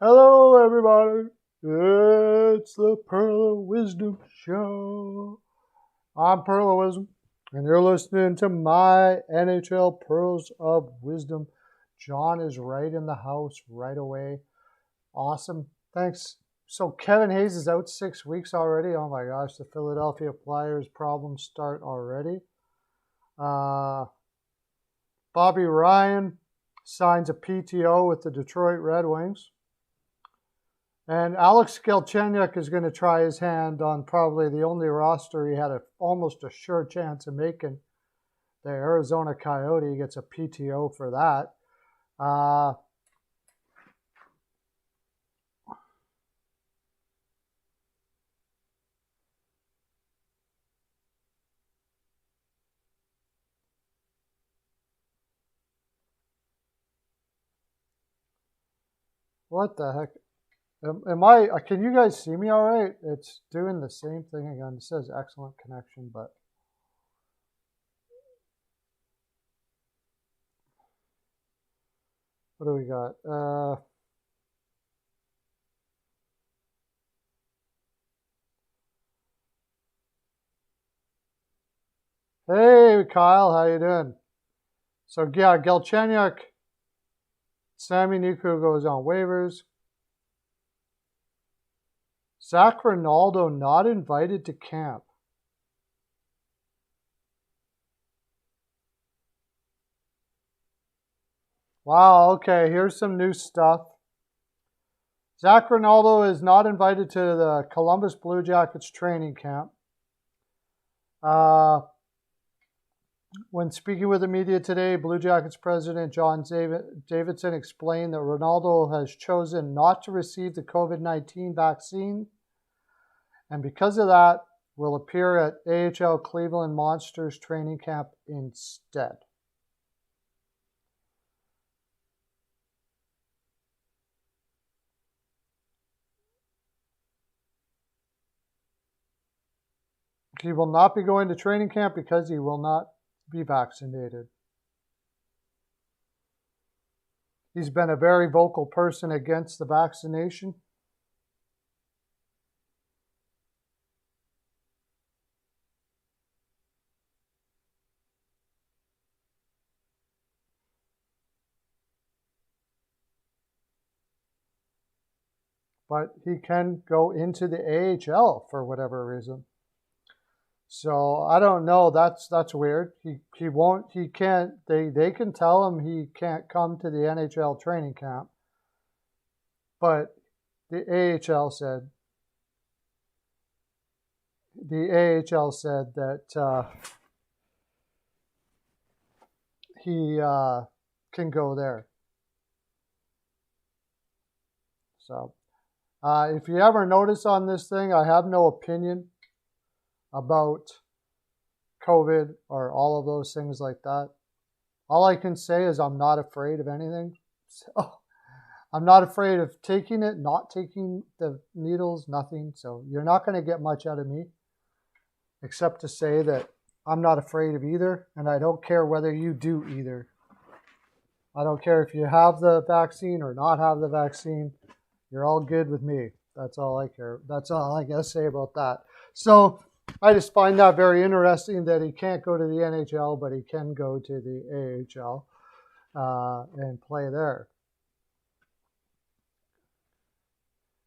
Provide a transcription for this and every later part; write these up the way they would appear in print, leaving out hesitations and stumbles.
Hello, everybody. It's the Pearl of Wisdom Show. I'm Pearl of Wisdom, and you're listening to my NHL Pearls of Wisdom. John is right in the house right away. Awesome. Thanks. So Kevin Hayes is out 6 weeks already. Oh my gosh, the Philadelphia Flyers problems start already. Bobby Ryan signs a PTO with the Detroit Red Wings. And Alex Galchenyuk is going to try his hand on probably the only roster he had almost a sure chance of making. The Arizona Coyote gets a PTO for that. What the heck? Can you guys see me all right? It's doing the same thing again. It says excellent connection, but what do we got? Hey, Kyle, how you doing? So, yeah, Galchenyuk, Sami Niku goes on waivers. Zach Ronaldo not invited to camp. Wow, okay, here's some new stuff. Zach Ronaldo is not invited to the Columbus Blue Jackets training camp. When speaking with the media today, Blue Jackets president John Davidson explained that Ronaldo has chosen not to receive the COVID-19 vaccine, and because of that, will appear at AHL Cleveland Monsters training camp instead. He will not be going to training camp because he will not be vaccinated. He's been a very vocal person against the vaccination. But he can go into the AHL for whatever reason. So I don't know. That's weird. He won't. He can't. They can tell him he can't come to the NHL training camp. But the AHL said that he can go there. So if you ever notice on this thing, I have no opinion about COVID or all of those things like that. All I can say is I'm not afraid of anything. So I'm not afraid of taking it, not taking the needles, nothing. So you're not going to get much out of me except to say that I'm not afraid of either, and I don't care whether you do either. I don't care if you have the vaccine or not have the vaccine. You're all good with me. That's all I care. That's all I got to say about that. So I just find that very interesting that he can't go to the NHL, but he can go to the AHL and play there.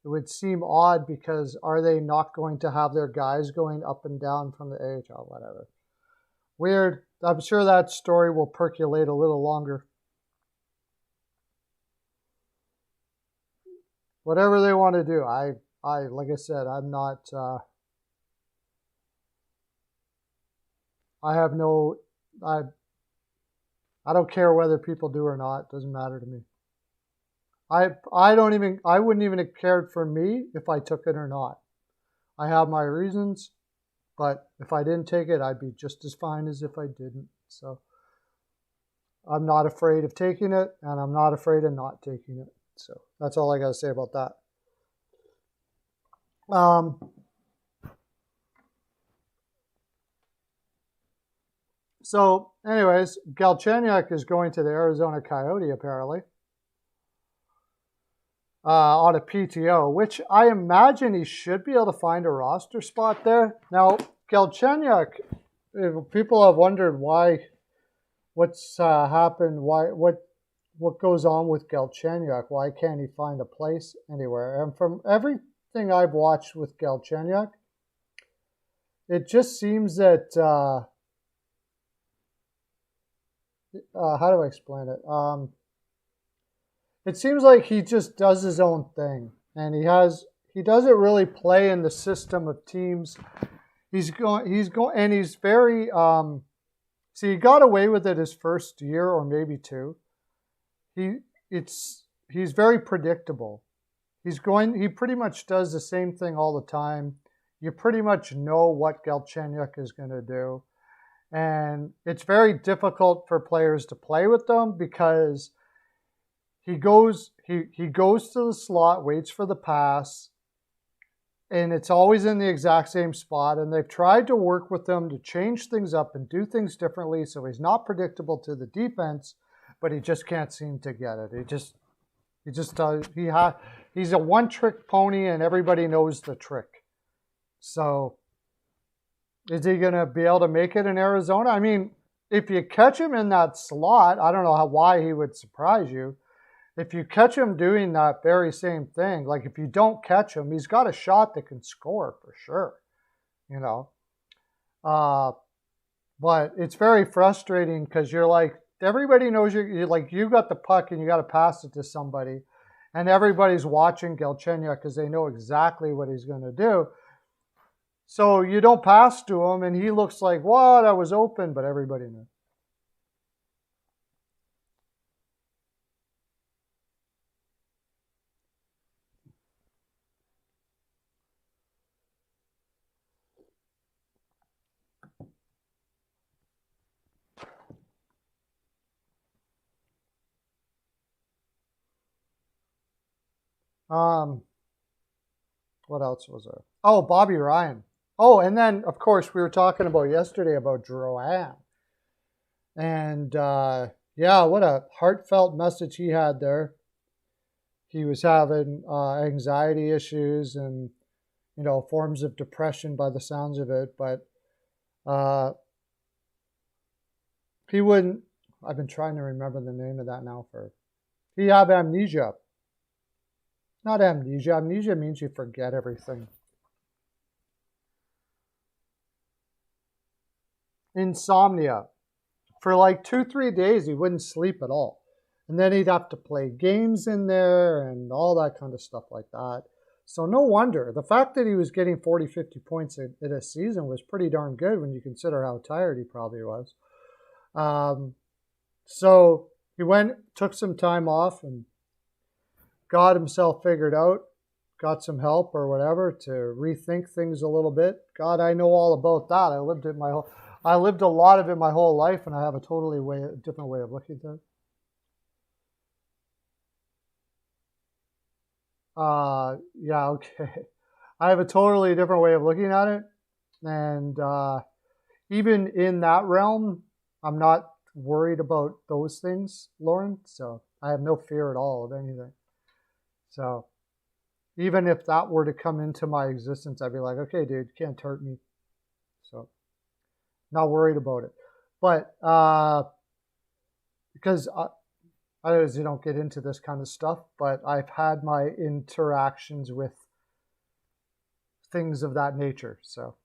It would seem odd because are they not going to have their guys going up and down from the AHL? Whatever. Weird. I'm sure that story will percolate a little longer. Whatever they want to do. I like I said, I'm not. I have no. I don't care whether people do or not. It doesn't matter to me. I wouldn't even have cared for me if I took it or not. I have my reasons, but if I didn't take it, I'd be just as fine as if I didn't. So I'm not afraid of taking it, and I'm not afraid of not taking it. So that's all I got to say about that. So anyways, Galchenyuk is going to the Arizona Coyote apparently. on a PTO, which I imagine he should be able to find a roster spot there. Now, Galchenyuk, people have wondered what's happened, what goes on with Galchenyuk, why can't he find a place anywhere? And from everything I've watched with Galchenyuk, it just seems that, how do I explain it? It seems like he just does his own thing, and he doesn't really play in the system of teams. He's very, see, he got away with it his first year or maybe two. He's very predictable. He pretty much does the same thing all the time. You pretty much know what Galchenyuk is going to do. And it's very difficult for players to play with them because he goes to the slot, waits for the pass, and it's always in the exact same spot. And they've tried to work with him to change things up and do things differently so he's not predictable to the defense, but he just can't seem to get it. He's a one-trick pony, and everybody knows the trick. So is he going to be able to make it in Arizona? I mean, if you catch him in that slot, I don't know why he would surprise you. If you catch him doing that very same thing, like if you don't catch him, he's got a shot that can score for sure, you know. But it's very frustrating because you're like, everybody knows you're like, you got the puck and you got to pass it to somebody, and everybody's watching Galchenyuk because they know exactly what he's going to do. So you don't pass to him, and he looks like, what, I was open, but everybody knew. What else was there? Oh, Bobby Ryan. Oh, and then, of course, we were talking about yesterday about Drouin. And, yeah, what a heartfelt message he had there. He was having anxiety issues and, you know, forms of depression by the sounds of it. But he wouldn't, I've been trying to remember the name of that now he had amnesia. Not amnesia. Amnesia means you forget everything. Insomnia. For like 2-3 days, he wouldn't sleep at all. And then he'd have to play games in there and all that kind of stuff like that. So no wonder. The fact that he was getting 40, 50 points in a season was pretty darn good when you consider how tired he probably was. So he took some time off and got himself figured out, got some help or whatever to rethink things a little bit. God, I know all about that. I lived a lot of it my whole life, and I have a totally different way of looking at it. Yeah, okay. I have a totally different way of looking at it, and even in that realm, I'm not worried about those things, Lauren. So I have no fear at all of anything. So even if that were to come into my existence, I'd be like, okay, dude, you can't hurt me. So not worried about it. But because I you don't get into this kind of stuff, but I've had my interactions with things of that nature. So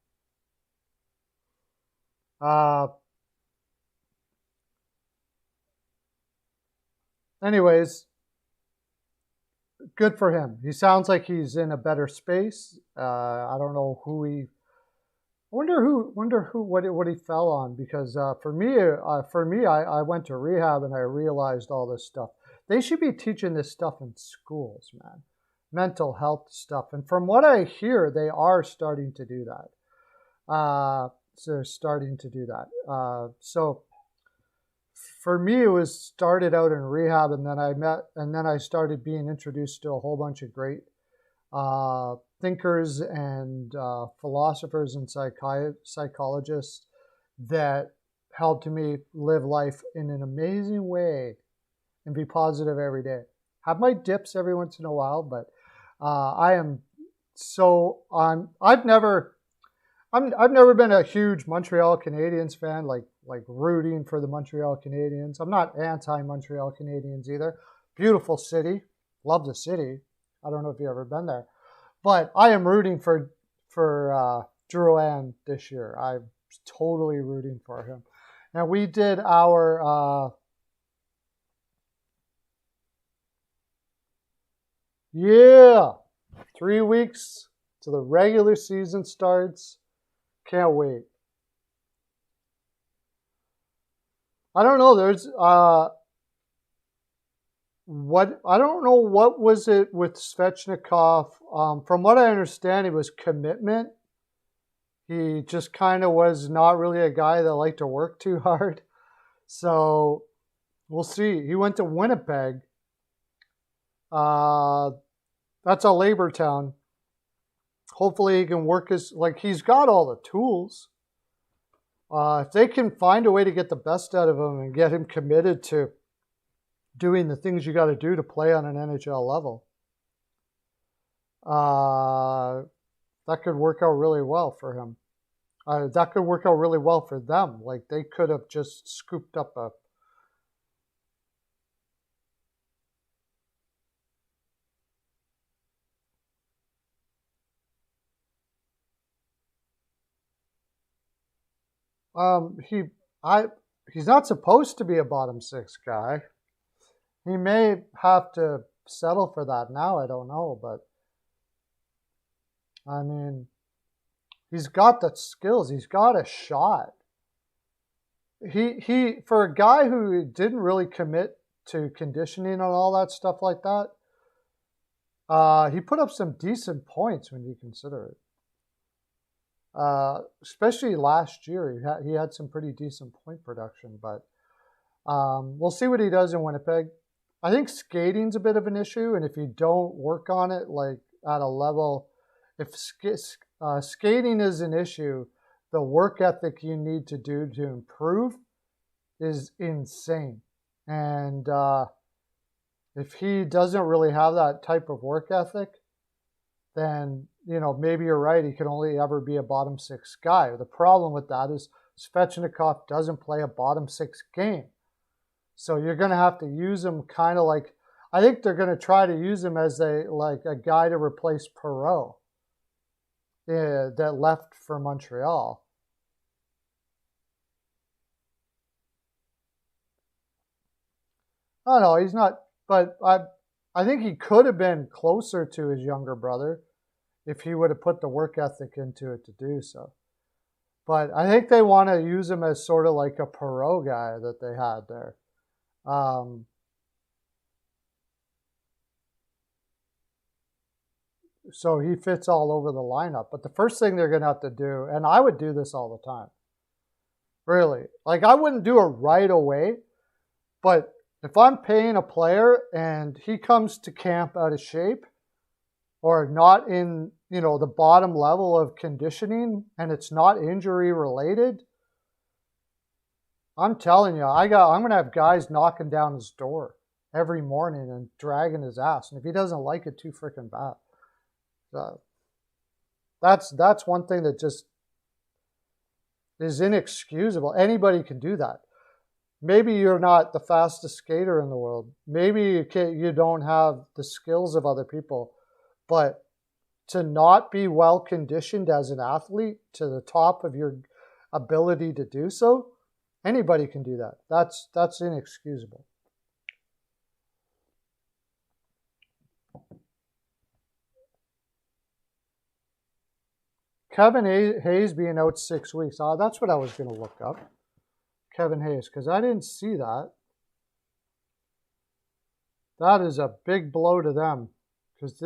anyways, good for him. He sounds like he's in a better space. I don't know who he. Wonder who what he fell on, because for me, I went to rehab and I realized all this stuff. They should be teaching this stuff in schools, man. Mental health stuff, and from what I hear, they are starting to do that. So they're starting to do that. So for me, it was started out in rehab, and then I started being introduced to a whole bunch of great thinkers and philosophers and psychologists that helped me live life in an amazing way and be positive every day. have my dips every once in a while, but I am so on. I've never been a huge Montreal Canadiens fan, like rooting for the Montreal Canadiens. I'm not anti-Montreal Canadiens either. Beautiful city, love the city. I don't know if you've ever been there, but I am rooting for Drouin this year. I'm totally rooting for him. And we did our 3 weeks till the regular season starts. Can't wait. I don't know. There's I don't know what was it with Svechnikov. From what I understand, it was commitment. He just kind of was not really a guy that liked to work too hard. So we'll see. He went to Winnipeg. That's a labor town. Hopefully he can work he's got all the tools. If they can find a way to get the best out of him and get him committed to doing the things you got to do to play on an NHL level, that could work out really well for him. That could work out really well for them. Like they could have just scooped up a he's not supposed to be a bottom six guy. He may have to settle for that now. I don't know, but I mean, he's got the skills. He's got a shot. He for a guy who didn't really commit to conditioning and all that stuff like that, he put up some decent points when you consider it. Especially last year, he had some pretty decent point production, but we'll see what he does in Winnipeg. I think skating's a bit of an issue, and if you don't work on it like at a level, if skating is an issue, the work ethic you need to do to improve is insane. And if he doesn't really have that type of work ethic, then, maybe you're right. He can only ever be a bottom six guy. The problem with that is Svechnikov doesn't play a bottom six game. So you're going to have to use him kind of like, I think they're going to try to use him as a guy to replace Perreault that left for Montreal. I don't know, he's not, but I think he could have been closer to his younger brother if he would have put the work ethic into it to do so. But I think they want to use him as sort of like a Perreault guy that they had there. So he fits all over the lineup. But the first thing they're going to have to do, and I would do this all the time, really. Like, I wouldn't do it right away, but if I'm paying a player and he comes to camp out of shape or not in, the bottom level of conditioning and it's not injury related, I'm telling you, I'm going to have guys knocking down his door every morning and dragging his ass. And if he doesn't like it, too freaking bad. That's one thing that just is inexcusable. Anybody can do that. Maybe you're not the fastest skater in the world. Maybe you don't have the skills of other people. But to not be well conditioned as an athlete to the top of your ability to do so, anybody can do that. That's inexcusable. Kevin Hayes being out 6 weeks. Oh, that's what I was going to look up. Kevin Hayes, because I didn't see that. That is a big blow to them. Because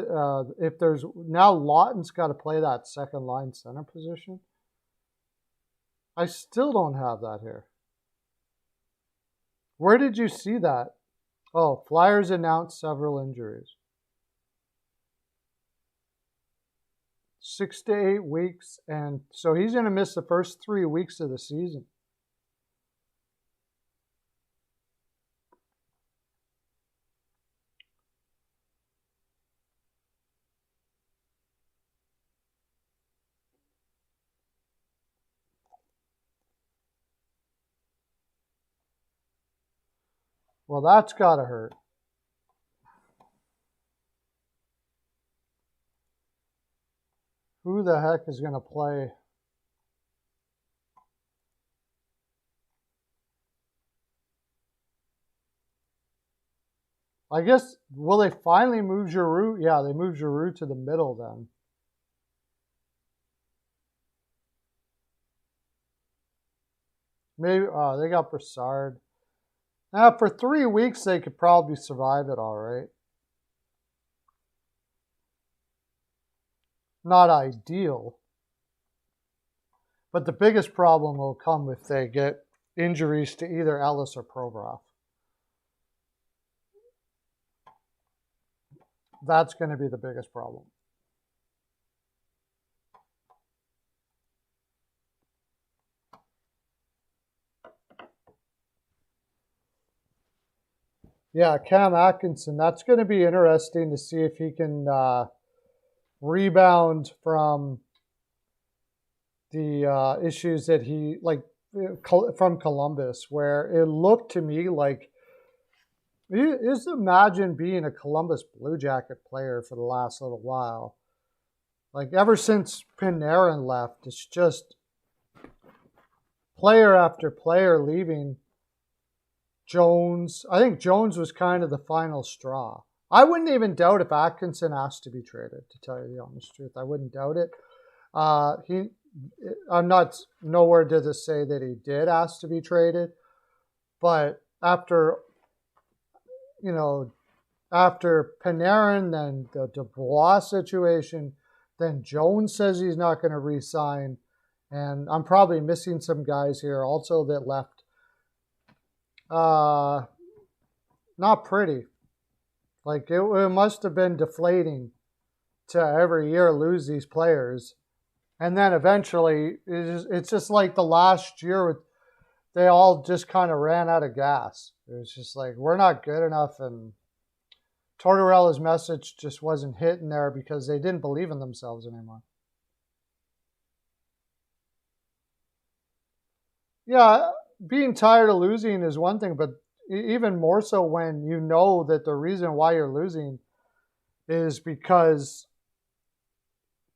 if there's now Lawton's got to play that second line center position. I still don't have that here. Where did you see that? Oh, Flyers announced several injuries. 6 to 8 weeks, and so he's going to miss the first 3 weeks of the season. Well, that's got to hurt. Who the heck is going to play? I guess, will they finally move Giroux? Yeah, they moved Giroux to the middle then. Maybe they got Broussard. Now, for 3 weeks, they could probably survive it all right. Not ideal. But the biggest problem will come if they get injuries to either Ellis or Provorov. That's going to be the biggest problem. Yeah, Cam Atkinson, that's going to be interesting to see if he can rebound from the issues that he, like, from Columbus, where it looked to me like, just imagine being a Columbus Blue Jacket player for the last little while. Like, ever since Panarin left, it's just player after player leaving. Jones, I think Jones was kind of the final straw. I wouldn't even doubt if Atkinson asked to be traded, to tell you the honest truth. I wouldn't doubt it. I'm not, nowhere did it say that he did ask to be traded, but after Panarin, then the Dubois situation, then Jones says he's not going to re-sign, and I'm probably missing some guys here also that left. Not pretty. Like, it must have been deflating to every year lose these players. And then eventually, it's just like the last year, they all just kind of ran out of gas. It was just like, we're not good enough. And Tortorella's message just wasn't hitting there because they didn't believe in themselves anymore. Yeah, being tired of losing is one thing, but even more so when you know that the reason why you're losing is because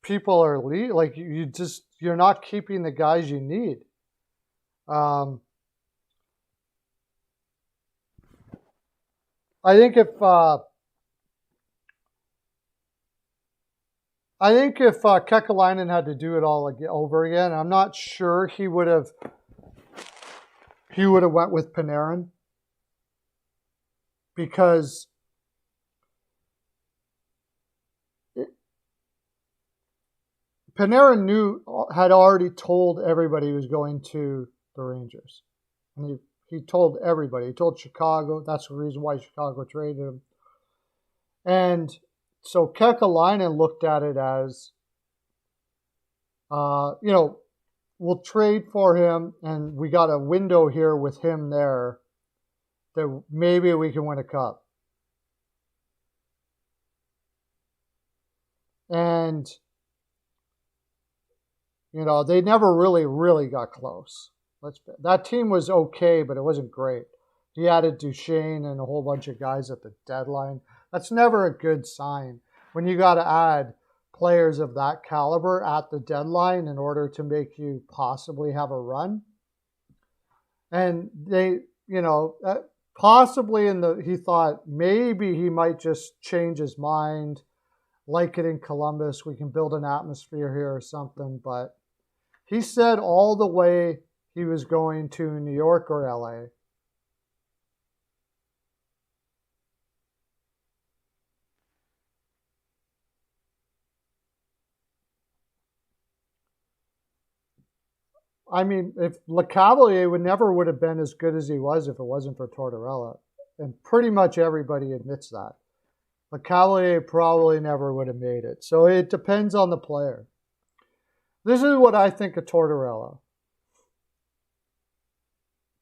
people are like, you're not keeping the guys you need. I think if Kekalainen had to do it all over again, I'm not sure he would have went with Panarin, because Panarin had already told everybody he was going to the Rangers. And he told everybody. He told Chicago. That's the reason why Chicago traded him. And so Kekalainen looked at it as, we'll trade for him, and we got a window here with him there that maybe we can win a cup. And, they never really got close. That team was okay, but it wasn't great. He added Duchesne and a whole bunch of guys at the deadline. That's never a good sign when you got to add players of that caliber at the deadline in order to make you possibly have a run. And they, possibly he thought maybe he might just change his mind, like it in Columbus. We can build an atmosphere here or something. But he said all the way he was going to New York or LA. I mean, if LeCavalier would have been as good as he was if it wasn't for Tortorella. And pretty much everybody admits that. LeCavalier probably never would have made it. So it depends on the player. This is what I think of Tortorella.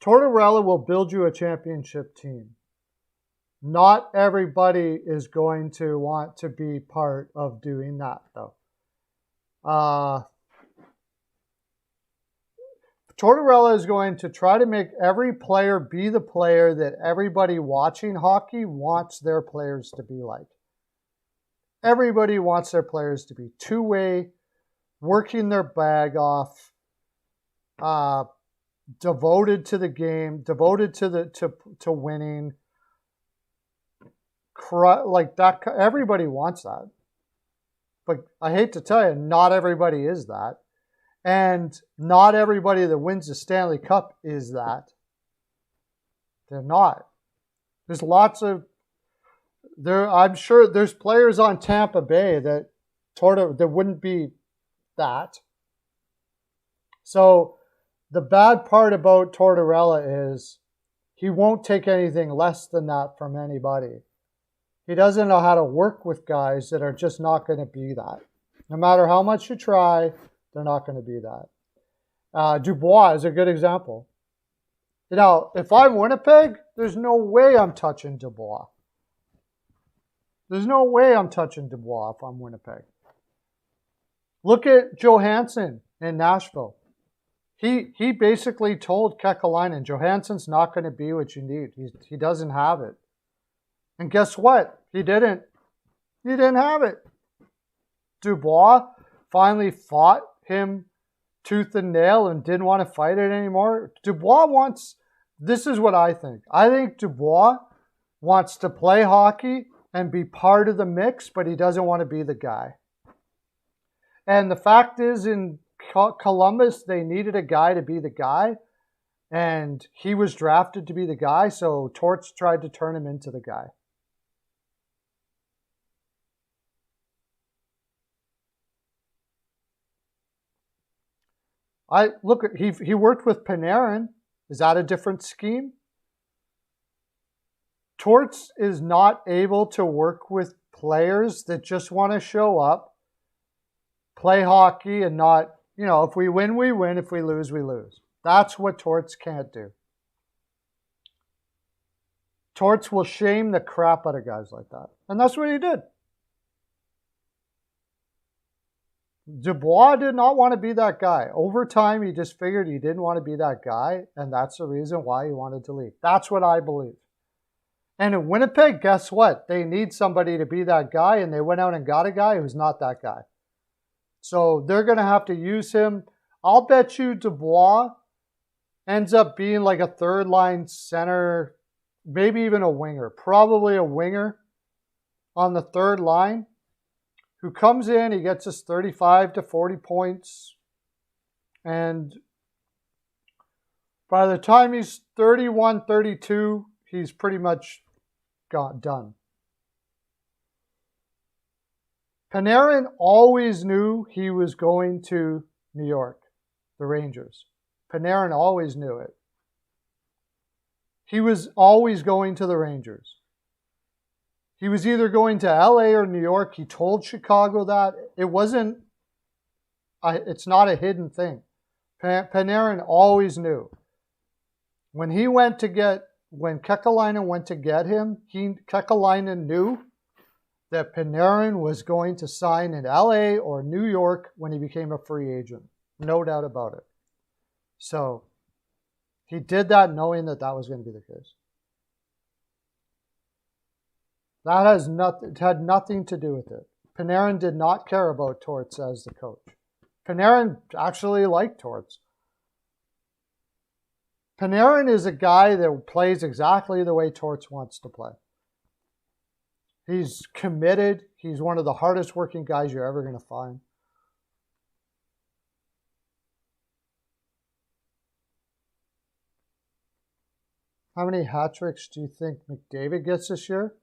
Tortorella will build you a championship team. Not everybody is going to want to be part of doing that, though. Tortorella is going to try to make every player be the player that everybody watching hockey wants their players to be like. Everybody wants their players to be two-way, working their bag off, devoted to the game, devoted to winning. Like that, everybody wants that. But I hate to tell you, not everybody is that. And not everybody that wins the Stanley Cup is that. They're not. There's lots of I'm sure there's players on Tampa Bay that wouldn't be that. So the bad part about Tortorella is he won't take anything less than that from anybody. He doesn't know how to work with guys that are just not going to be that. No matter how much you try, they're not going to be that. Dubois is a good example. You know, if I'm Winnipeg, there's no way I'm touching Dubois. There's no way I'm touching Dubois if I'm Winnipeg. Look at Johansson in Nashville. He basically told Kekalainen, Johansson's not going to be what you need. He doesn't have it. And guess what? He didn't. He didn't have it. Dubois finally fought him tooth and nail and didn't want to fight it anymore. Dubois wants, this is what I think. I think Dubois wants to play hockey and be part of the mix, but he doesn't want to be the guy. And the fact is, in Columbus, they needed a guy to be the guy, and he was drafted to be the guy, so Torts tried to turn him into the guy. He worked with Panarin. Is that a different scheme? Torts is not able to work with players that just want to show up, play hockey, and not, you know, if we win, we win. If we lose, we lose. That's what Torts can't do. Torts will shame the crap out of guys like that. And that's what he did. Dubois did not want to be that guy. Over time, he just figured he didn't want to be that guy, and that's the reason why he wanted to leave. That's what I believe. And in Winnipeg, guess what? They need somebody to be that guy, and they went out and got a guy who's not that guy. So they're going to have to use him. I'll bet you Dubois ends up being like a third-line center, maybe even a winger. Probably a winger on the third line, who comes in, he gets us 35 to 40 points, and by the time he's 31, 32, he's pretty much done. Panarin always knew he was going to New York, the Rangers. Panarin always knew it. He was always going to the Rangers. He was either going to LA or New York. He told Chicago that. It's not a hidden thing. Panarin always knew. When Kekalainen went to get him, Kekalainen knew that Panarin was going to sign in LA or New York when he became a free agent. No doubt about it. So he did that knowing that that was going to be the case. That had nothing to do with it. Panarin did not care about Torts as the coach. Panarin actually liked Torts. Panarin is a guy that plays exactly the way Torts wants to play. He's committed. He's one of the hardest working guys you're ever going to find. How many hat tricks do you think McDavid gets this year?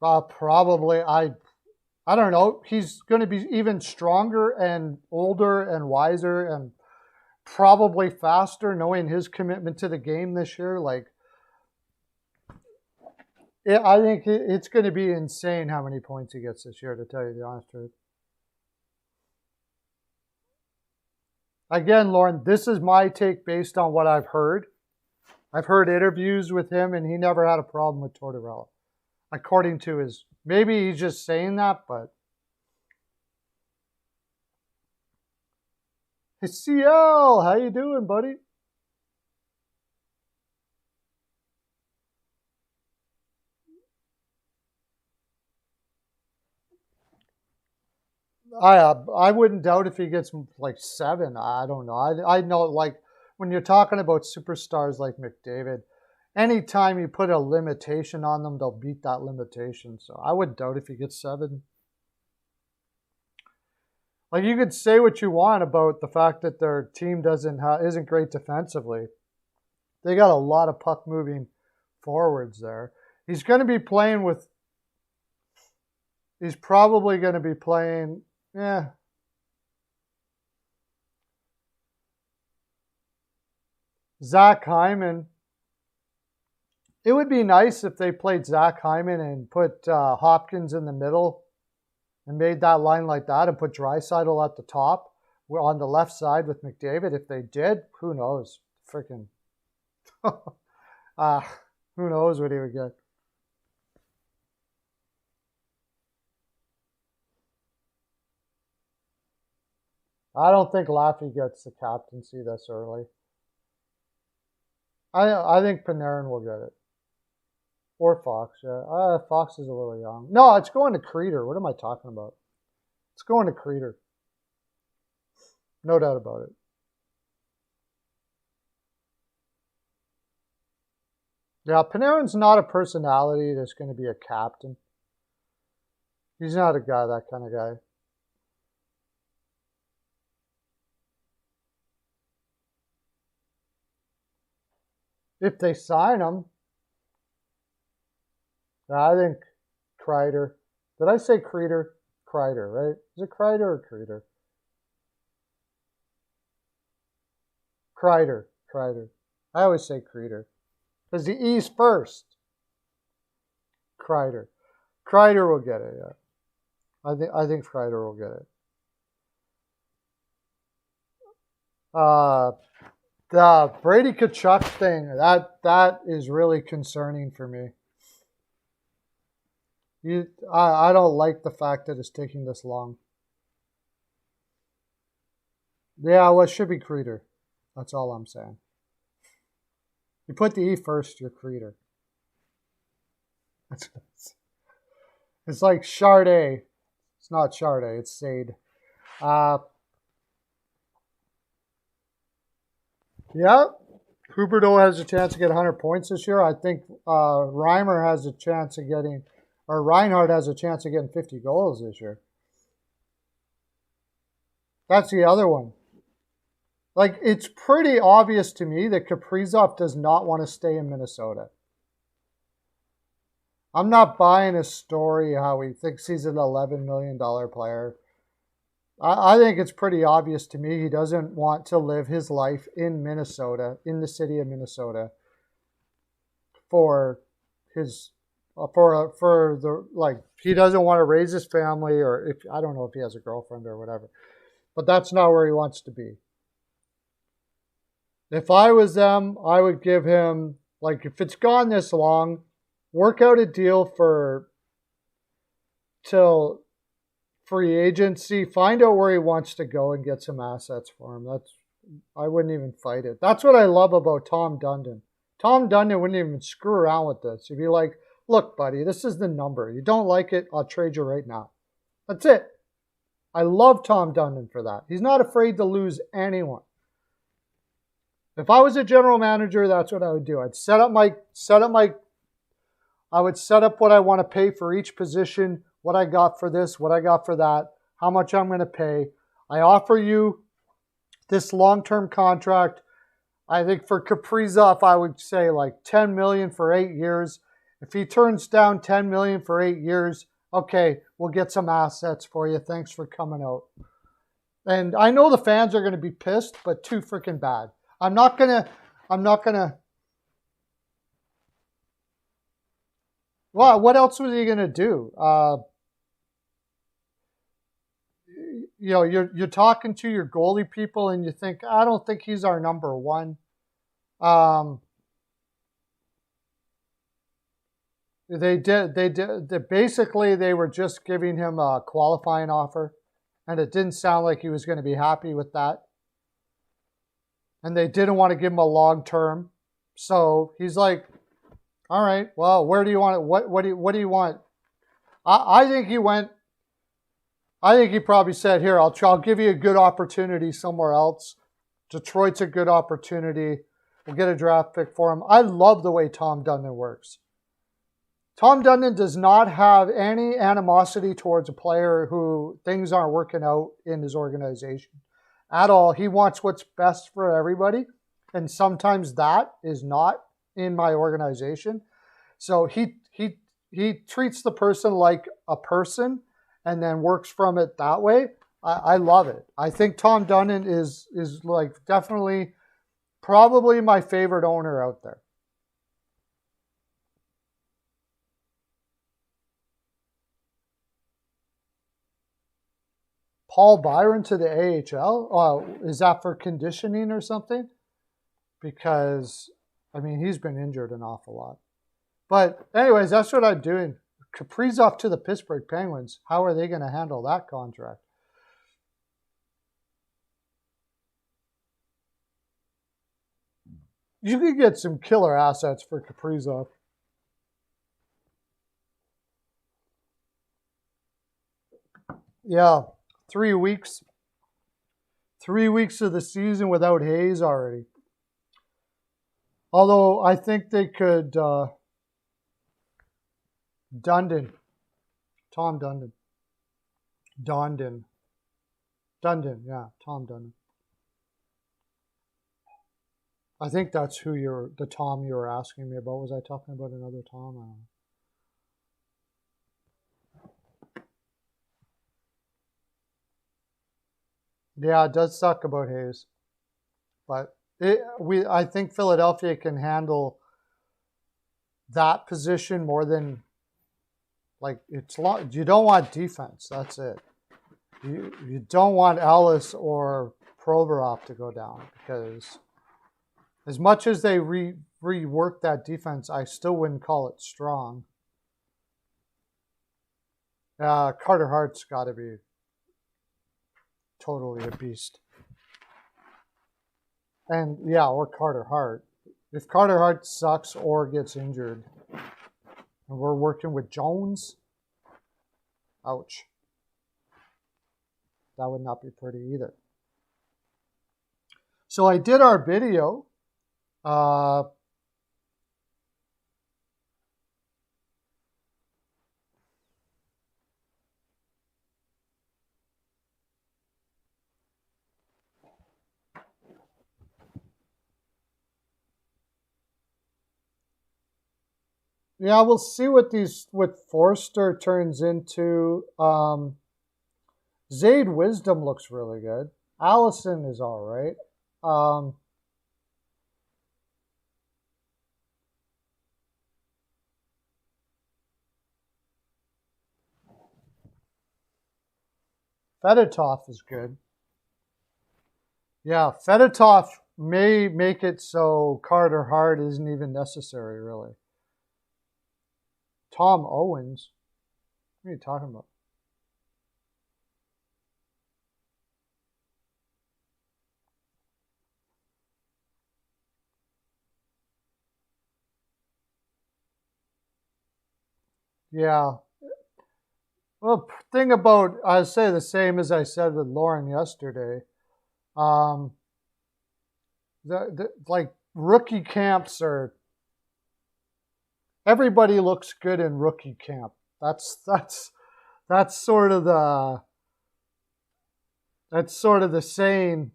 Probably, I don't know. He's going to be even stronger and older and wiser and probably faster, knowing his commitment to the game this year. I think it's going to be insane how many points he gets this year, to tell you the honest truth. Again, Lauren, this is my take based on what I've heard. I've heard interviews with him, and he never had a problem with Tortorella. According to his, maybe he's just saying that, but Hey, CL, how you doing, buddy? I wouldn't doubt if he gets like 7. I don't know. I know, like, when you're talking about superstars like McDavid, anytime you put a limitation on them, they'll beat that limitation. So I wouldn't doubt if he gets 7. Like, you could say what you want about the fact that their team isn't great defensively. They got a lot of puck moving forwards there. He's going to be playing with. He's probably going to be playing. Yeah. Zach Hyman. It would be nice if they played Zach Hyman and put Hopkins in the middle and made that line like that and put Draisaitl at the top on the left side with McDavid. If they did, who knows? Freaking. Who knows what he would get. I don't think Laffy gets the captaincy this early. I think Panarin will get it. Or Fox, yeah. Fox is a little young. No, it's going to Creeder. What am I talking about? It's going to Creeder. No doubt about it. Yeah, Panarin's not a personality that's going to be a captain. He's not a guy, that kind of guy. If they sign him, I think Kreider. Did I say Creeder? Kreider, right? Is it Kreider or Creeder? Kreider. I always say Creeder. Because the E's first. Kreider. Kreider will get it, yeah. I think Kreider will get it. The Brady Tkachuk thing, that is really concerning for me. I don't like the fact that it's taking this long. Yeah, well, it should be Creeder. That's all I'm saying. You put the E first, you're Creeder. It's like Chardet. It's not Chardet, it's Sade. Yeah, Huberdeau has a chance to get 100 points this year. I think Reimer has a chance of getting, or Reinhardt has a chance of getting 50 goals this year. That's the other one. Like, it's pretty obvious to me that Kaprizov does not want to stay in Minnesota. I'm not buying his story how he thinks he's an $11 million player. I think it's pretty obvious to me he doesn't want to live his life in Minnesota, in the city of Minnesota, for his for the, like, he doesn't want to raise his family, or if I don't know if he has a girlfriend or whatever, but that's not where he wants to be. If I was them, I would give him, like, if it's gone this long, work out a deal till free agency, find out where he wants to go and get some assets for him. I wouldn't even fight it. That's what I love about Tom Dundon. Tom Dundon wouldn't even screw around with this. He'd be like, look, buddy, this is the number. You don't like it, I'll trade you right now. That's it. I love Tom Dundon for that. He's not afraid to lose anyone. If I was a general manager, that's what I would do. I would set up what I want to pay for each position, what I got for this, what I got for that, how much I'm going to pay. I offer you this long-term contract. I think for Kaprizov, I would say like $10 million for 8 years. If he turns down $10 million for 8 years, okay, we'll get some assets for you. Thanks for coming out. And I know the fans are going to be pissed, but too freaking bad. I'm not gonna. Well, what else was he gonna do? You're talking to your goalie people, and you think, I don't think he's our number one. They basically they were just giving him a qualifying offer, and it didn't sound like he was going to be happy with that. and they didn't want to give him a long term. So he's like, all right, well, where do you want it? What do you want? I think he went. I think he probably said, here, I'll give you a good opportunity somewhere else. Detroit's a good opportunity. We'll get a draft pick for him. I love the way Tom Dundon works. Tom Dundon does not have any animosity towards a player who things aren't working out in his organization at all. He wants what's best for everybody. And sometimes that is not in my organization. So he treats the person like a person and then works from it that way. I love it. I think Tom Dundon is like definitely probably my favorite owner out there. Paul Byron to the AHL? Is that for conditioning or something? Because, I mean, he's been injured an awful lot. But anyways, that's what I'm doing. Kaprizov to the Pittsburgh Penguins. How are they going to handle that contract? You could get some killer assets for Kaprizov. Yeah, 3 weeks. 3 weeks of the season without Hayes already. Although I think they could... Dundon. Tom Dundon. Dundon. Dundon, yeah, Tom Dundon. I think that's the Tom you were asking me about. Was I talking about another Tom? I don't know. Yeah, it does suck about Hayes. But I think Philadelphia can handle that position more than, like, you don't want defense. That's it. You don't want Ellis or Provorov to go down, because as much as they rework that defense, I still wouldn't call it strong. Carter Hart's got to be totally a beast. And yeah, or Carter Hart. If Carter Hart sucks or gets injured, and we're working with Jones, ouch. That would not be pretty either. So I did our video. Yeah, we'll see what Forster turns into. Zayd Wisdom looks really good. Allison is all right. Fedotov is good. Yeah, Fedotov may make it so Carter Hart isn't even necessary, really. Tom Owens? What are you talking about? Yeah. Well, thing about, I say the same as I said with Lauren yesterday. Like rookie camps are, everybody looks good in rookie camp. That's sort of the saying.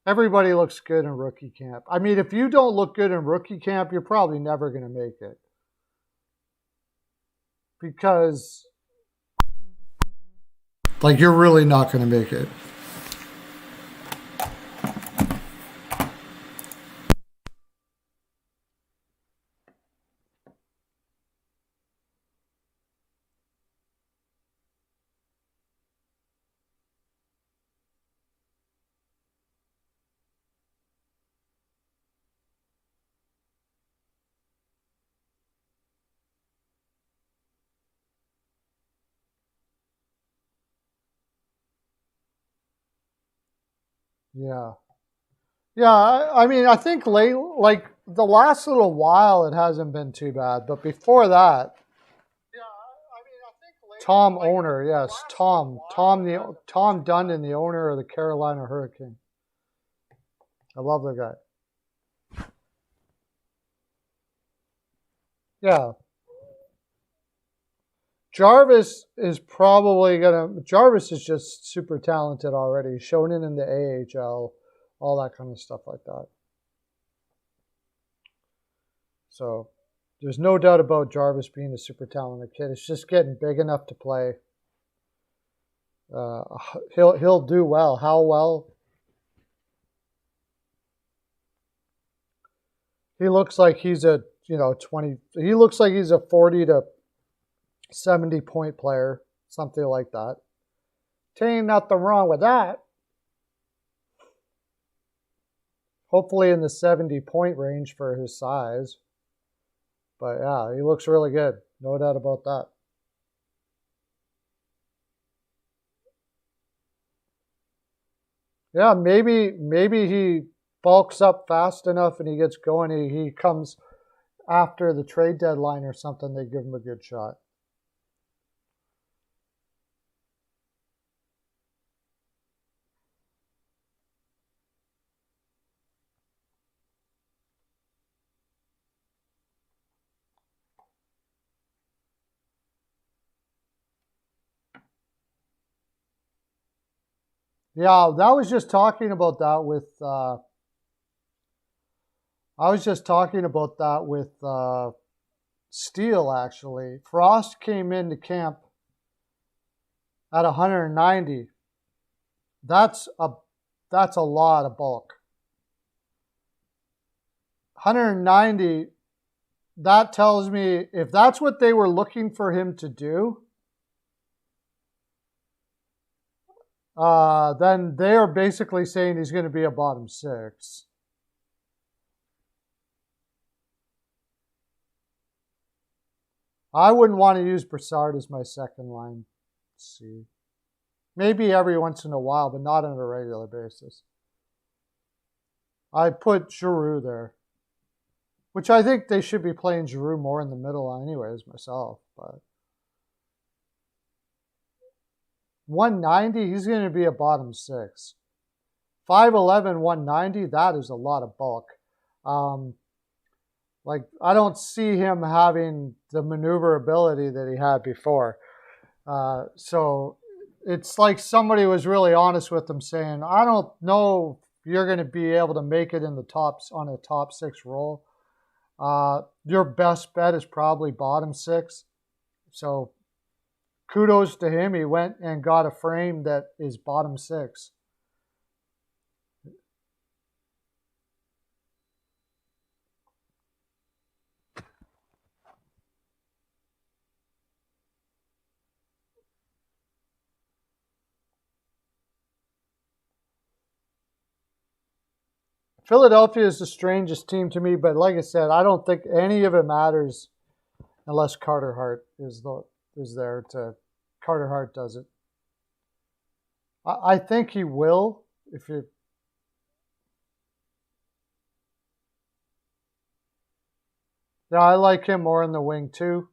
Everybody looks good in rookie camp. I mean, if you don't look good in rookie camp, you're probably never going to make it. Because, like, you're really not going to make it. Yeah. Yeah, I mean, I think late, like the last little while, it hasn't been too bad. But before that, Tom owner, yes, Tom Dundon, the owner of the Carolina Hurricane. I love the guy. Yeah, Jarvis is probably gonna. Jarvis is just super talented already. He's shown it in the AHL, all that kind of stuff like that. So there's no doubt about Jarvis being a super talented kid. It's just getting big enough to play. Uh, he'll do well. How well? He looks like he's a 20. He looks like he's a 40 to 70 point player, something like that. Ain't nothing wrong with that. Hopefully in the 70 point range for his size. But yeah, he looks really good. No doubt about that. Yeah, maybe he bulks up fast enough and he gets going. He comes after the trade deadline or something. They give him a good shot. Yeah, that was just talking about that with. I was just talking about that with Steele. Actually, Frost came into camp at 190. That's a lot of bulk. 190. That tells me if that's what they were looking for him to do, then they are basically saying he's going to be a bottom six. I wouldn't want to use Brassard as my second line. Let's see. Maybe every once in a while, but not on a regular basis. I put Giroux there, which I think they should be playing Giroux more in the middle anyways myself. But 190, he's going to be a bottom six. 5'11", 190, that is a lot of bulk. Like, I don't see him having the maneuverability that he had before. So it's like somebody was really honest with him saying, I don't know if you're going to be able to make it in the tops on a top six role. Your best bet is probably bottom six. So kudos to him. He went and got a frame that is bottom six. Philadelphia is the strangest team to me, but like I said, I don't think any of it matters unless Carter Hart is there to. Carter Hart does it. I think he will if you. Yeah, I like him more in the wing too.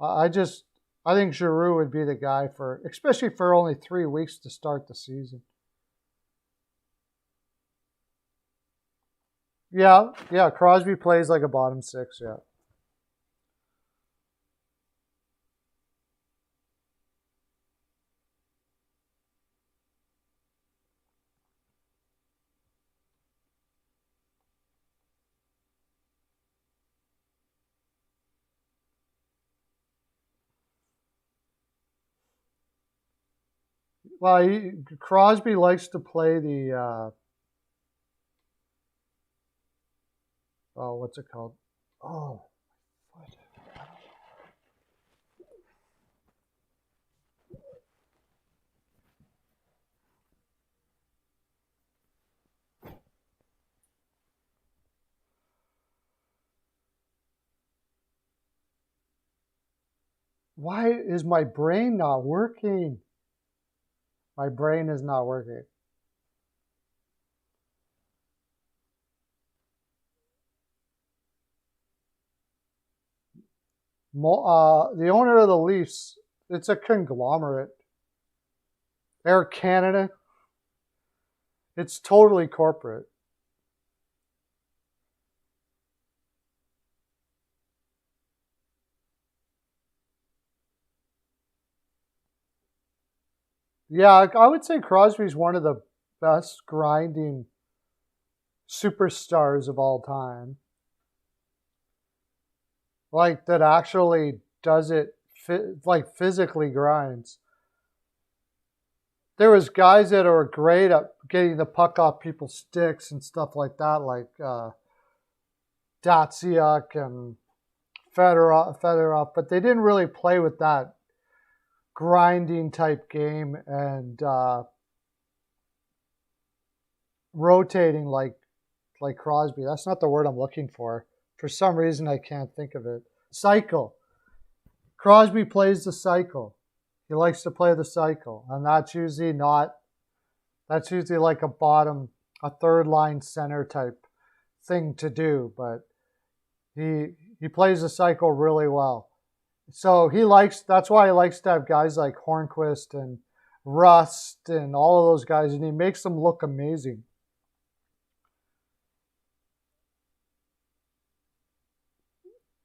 I think Giroux would be the guy for, especially for only 3 weeks to start the season. Yeah, Crosby plays like a bottom six, yeah. Well, Crosby likes to play the, what's it called? Oh, what? Why is my brain not working? My brain is not working. The owner of the Leafs, it's a conglomerate. Air Canada, it's totally corporate. Yeah, I would say Crosby's one of the best grinding superstars of all time. Like, that actually does it, like, physically grinds. There was guys that are great at getting the puck off people's sticks and stuff like that, like Datsuk and Fedorov, but they didn't really play with that grinding type game and rotating like Crosby. That's not the word I'm looking for. For some reason, I can't think of it. Cycle. Crosby plays the cycle. He likes to play the cycle, and that's usually like a third line center type thing to do, but he plays the cycle really well. So that's why he likes to have guys like Hornquist and Rust and all of those guys, and he makes them look amazing.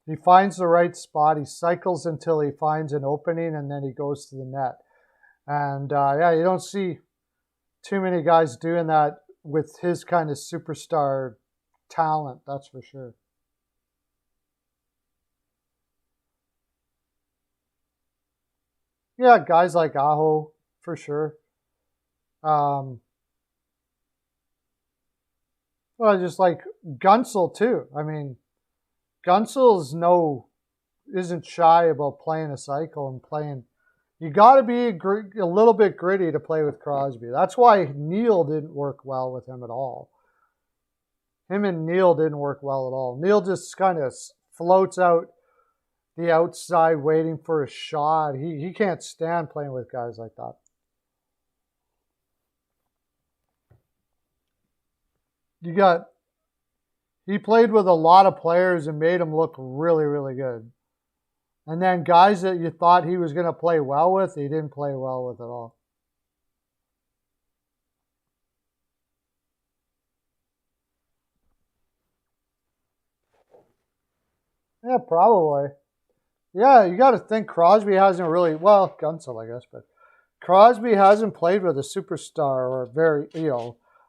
He finds the right spot. He cycles until he finds an opening, and then he goes to the net. And yeah, you don't see too many guys doing that with his kind of superstar talent, that's for sure. Yeah, guys like Aho, for sure. Well, just like Gunsel, too. I mean, Gunsel's isn't shy about playing a cycle and playing. You got to be a little bit gritty to play with Crosby. That's why Neil didn't work well with him at all. Him and Neil didn't work well at all. Neil just kind of floats out the outside waiting for a shot. He can't stand playing with guys like that. He played with a lot of players and made them look really, really good. And then guys that you thought he was going to play well with, he didn't play well with at all. Yeah, probably. Yeah, you got to think Crosby hasn't really, well, Gunsel, I guess, but Crosby hasn't played with a superstar or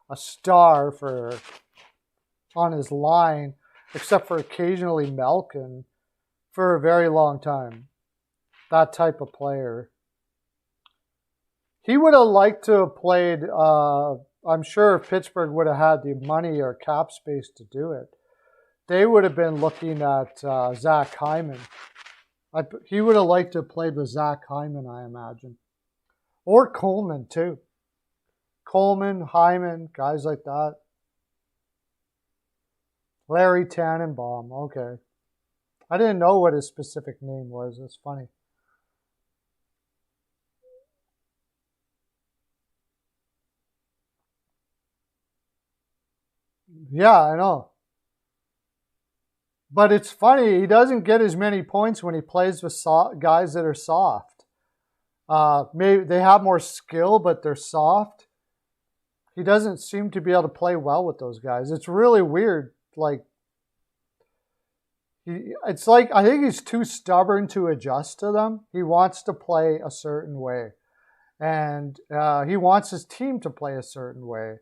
a star on his line, except for occasionally Malkin, for a very long time. That type of player. He would have liked to have played, I'm sure if Pittsburgh would have had the money or cap space to do it, they would have been looking at Zach Hyman. He would have liked to have played with Zach Hyman, I imagine. Or Coleman, too. Coleman, Hyman, guys like that. Larry Tannenbaum, okay. I didn't know what his specific name was. It's funny. Yeah, I know. But it's funny, he doesn't get as many points when he plays with guys that are soft. Maybe they have more skill, but they're soft. He doesn't seem to be able to play well with those guys. It's really weird. It's like I think he's too stubborn to adjust to them. He wants to play a certain way, and he wants his team to play a certain way.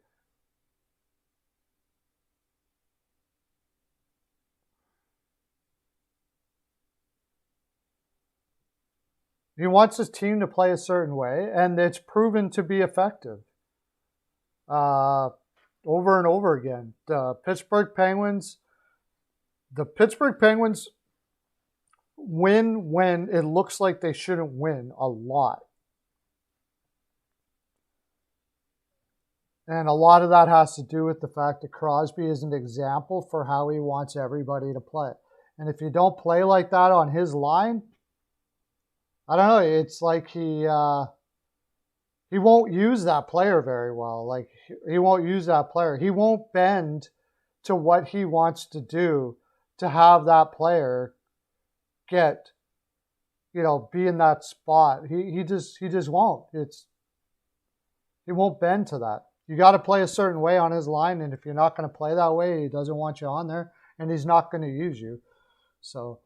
He wants his team to play a certain way, and it's proven to be effective over and over again. The Pittsburgh Penguins win when it looks like they shouldn't win a lot. And a lot of that has to do with the fact that Crosby is an example for how he wants everybody to play. And if you don't play like that on his line, I don't know, it's like he won't use that player very well. Like, he won't use that player. He won't bend to what he wants to do to have that player get be in that spot. He just won't. He won't bend to that. You got to play a certain way on his line, and if you're not going to play that way, he doesn't want you on there, and he's not going to use you. So,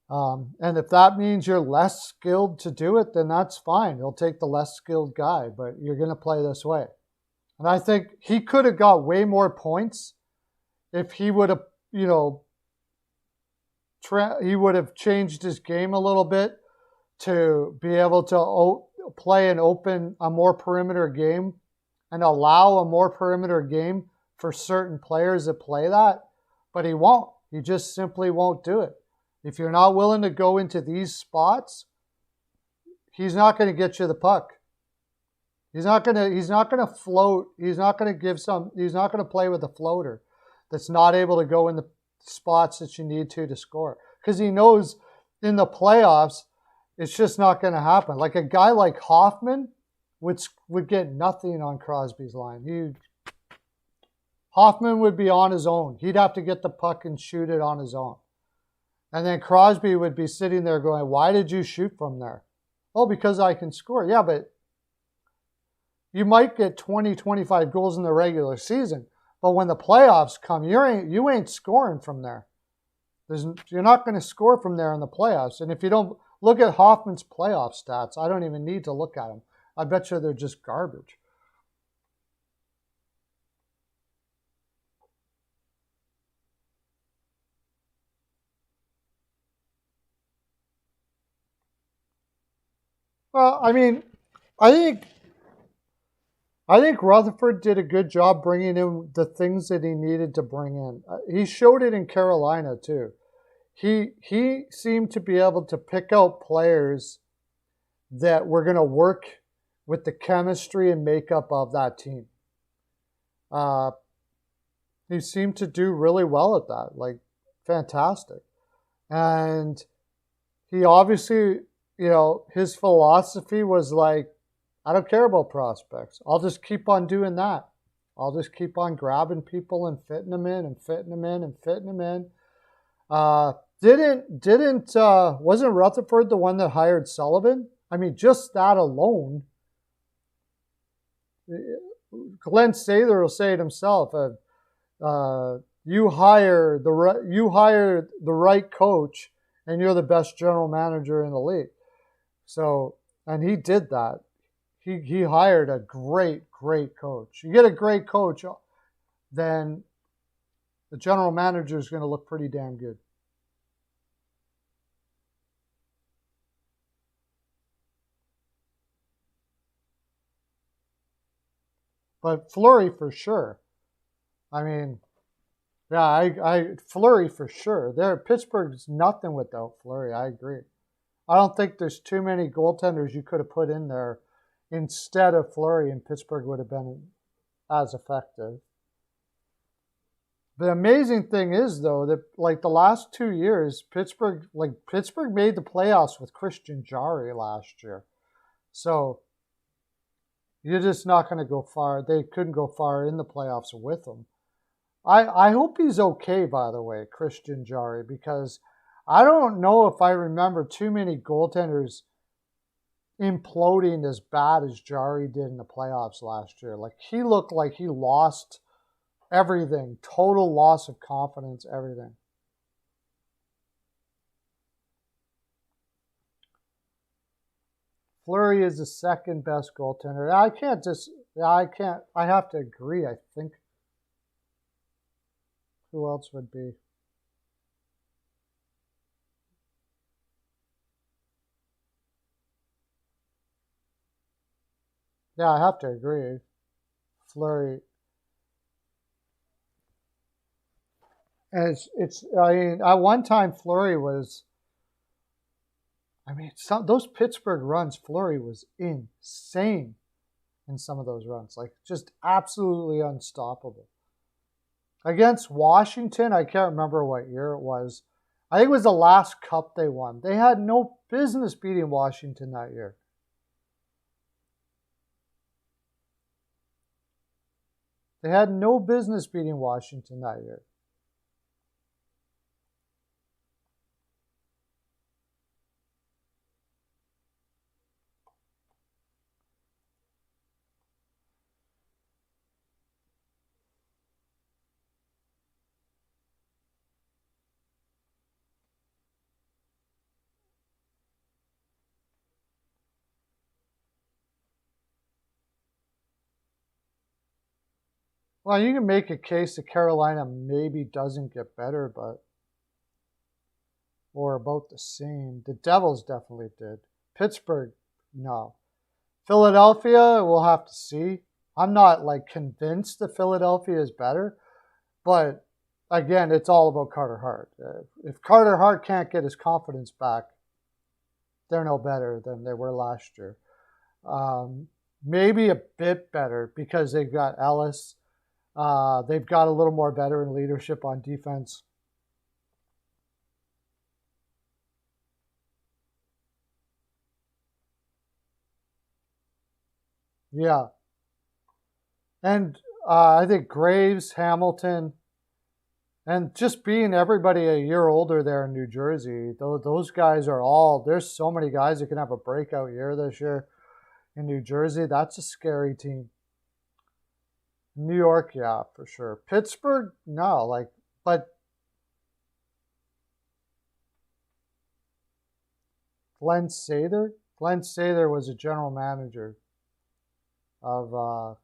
and if that means you're less skilled to do it, then that's fine. He'll take the less skilled guy, but you're going to play this way. And I think he could have got way more points if he would have, he would have changed his game a little bit to be able to play a more perimeter game and allow a more perimeter game for certain players that play that. But he won't. He just simply won't do it. If you're not willing to go into these spots, he's not going to get you the puck. He's not going to float. He's not going to play with a floater that's not able to go in the spots that you need to score. Because he knows in the playoffs, it's just not going to happen. Like a guy like Hoffman would get nothing on Crosby's line. Hoffman would be on his own. He'd have to get the puck and shoot it on his own. And then Crosby would be sitting there going, why did you shoot from there? Oh, because I can score. Yeah, but you might get 20, 25 goals in the regular season. But when the playoffs come, you ain't scoring from there. You're not going to score from there in the playoffs. And if you don't look at Hoffman's playoff stats, I don't even need to look at them. I bet you they're just garbage. Well, I mean, I think Rutherford did a good job bringing in the things that he needed to bring in. He showed it in Carolina too. He seemed to be able to pick out players that were going to work with the chemistry and makeup of that team. He seemed to do really well at that, like fantastic. And he obviously, his philosophy was like, I don't care about prospects. I'll just keep on doing that. I'll just keep on grabbing people and fitting them in and fitting them in and fitting them in. Wasn't Rutherford the one that hired Sullivan? I mean, just that alone. Glenn Sather will say it himself. You hire the right coach, and you're the best general manager in the league. So, and he did that. He hired a great coach. You get a great coach, then the general manager is going to look pretty damn good. But Fleury for sure. I mean, yeah, Fleury for sure. Pittsburgh's nothing without Fleury. I agree. I don't think there's too many goaltenders you could have put in there instead of Fleury, and Pittsburgh would have been as effective. The amazing thing is, though, that like the last 2 years, Pittsburgh made the playoffs with Christian Jarry last year. So you're just not going to go far. They couldn't go far in the playoffs with him. I hope he's okay, by the way, Christian Jarry, because I don't know if I remember too many goaltenders imploding as bad as Jarry did in the playoffs last year. Like, he looked like he lost everything, total loss of confidence, everything. Fleury is the second best goaltender. I have to agree, I think. Who else would be? Yeah, I have to agree. Fleury. And I mean, at one time, Fleury was, those Pittsburgh runs, Fleury was insane in some of those runs. Like, just absolutely unstoppable. Against Washington, I can't remember what year it was. I think it was the last cup they won. They had no business beating Washington that year. They had no business beating Washington that year. Well, you can make a case that Carolina maybe doesn't get better, but or about the same. The Devils definitely did. Pittsburgh, no. Philadelphia, we'll have to see. I'm not like convinced that Philadelphia is better, but again, it's all about Carter Hart. If Carter Hart can't get his confidence back, they're no better than they were last year. Maybe a bit better because they've got Ellis. They've got a little more veteran leadership on defense. Yeah. And I think Graves, Hamilton, and just being everybody a year older there in New Jersey, those guys are all, there's so many guys that can have a breakout year this year in New Jersey. That's a scary team. New York, yeah, for sure. Pittsburgh, no, like, but Glenn Sather was a general manager of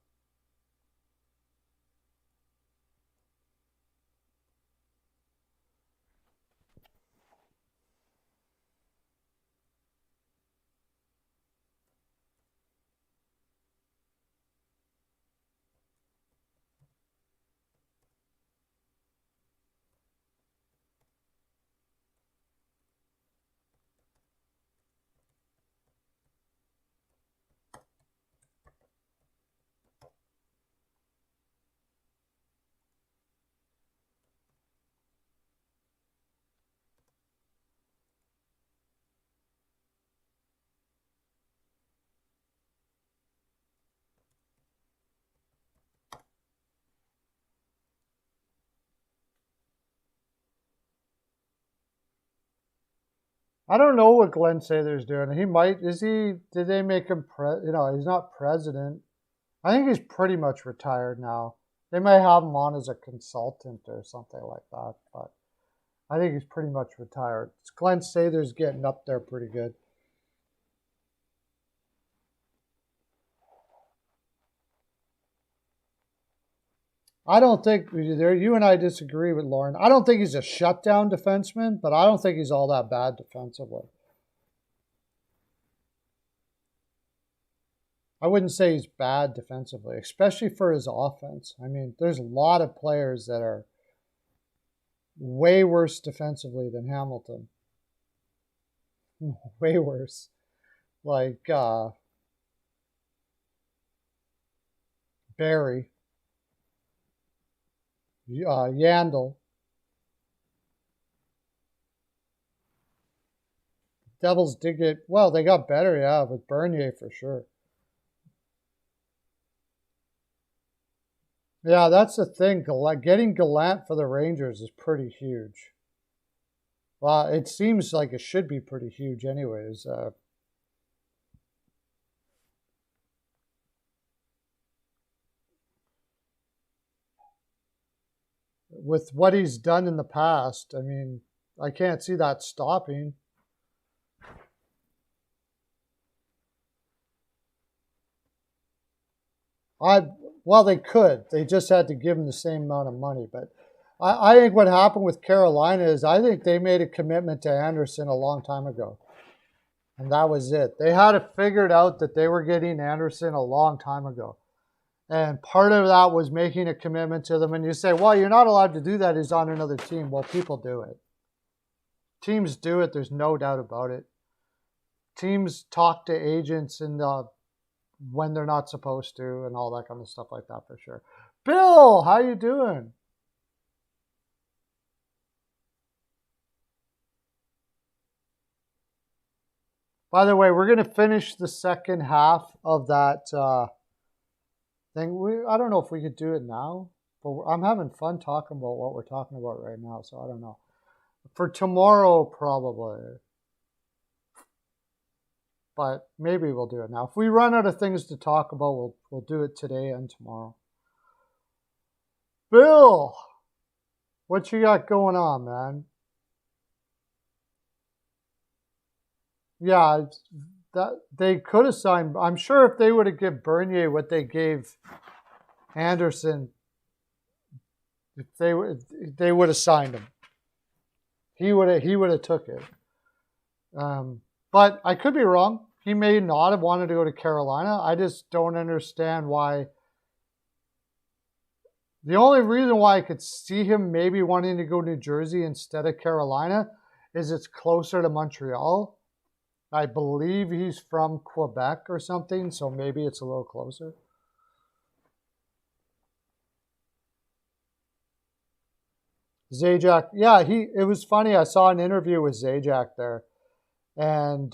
I don't know what Glenn Sather's doing. He might, is he, did they make him, he's not president. I think he's pretty much retired now. They may have him on as a consultant or something like that, but I think he's pretty much retired. Glenn Sather's getting up there pretty good. I don't think you and I disagree with Lauren. I don't think he's a shutdown defenseman, but I don't think he's all that bad defensively. I wouldn't say he's bad defensively, especially for his offense. I mean, there's a lot of players that are way worse defensively than Hamilton. Way worse. Like Barry, Yandel. Devils did get, well, they got better, yeah, with Bernier for sure. Yeah, that's the thing. Getting Gallant for the Rangers is pretty huge. Well, it seems like it should be pretty huge anyways. With what he's done in the past, I mean, I can't see that stopping. Well, they could. They just had to give him the same amount of money. But I think what happened with Carolina is I think they made a commitment to Anderson a long time ago. And that was it. They had it figured out that they were getting Anderson a long time ago. And part of that was making a commitment to them. And you say, well, you're not allowed to do that. He's on another team. Well, people do it. Teams do it. There's no doubt about it. Teams talk to agents and when they're not supposed to and all that kind of stuff like that for sure. Bill, how you doing? By the way, we're going to finish the second half of that thing. I don't know if we could do it now, but I'm having fun talking about what we're talking about right now, so I don't know. For tomorrow, probably. But maybe we'll do it now. If we run out of things to talk about, we'll do it today and tomorrow. Bill, what you got going on, man? Yeah, that they could have signed. I'm sure if they would have given Bernier what they gave Anderson, If they would have signed him. He would have took it. But I could be wrong. He may not have wanted to go to Carolina. I just don't understand why. The only reason why I could see him maybe wanting to go to New Jersey instead of Carolina is it's closer to Montreal. I believe he's from Quebec or something, so maybe it's a little closer. Zajac, yeah, it was funny. I saw an interview with Zajac there, and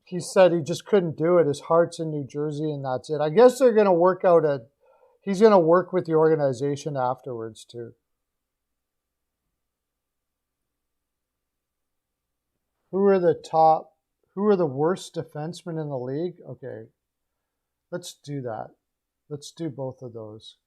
he said he just couldn't do it. His heart's in New Jersey, and that's it. I guess they're going to work out he's going to work with the organization afterwards, too. Who are the worst defensemen in the league? Okay, let's do that. Let's do both of those.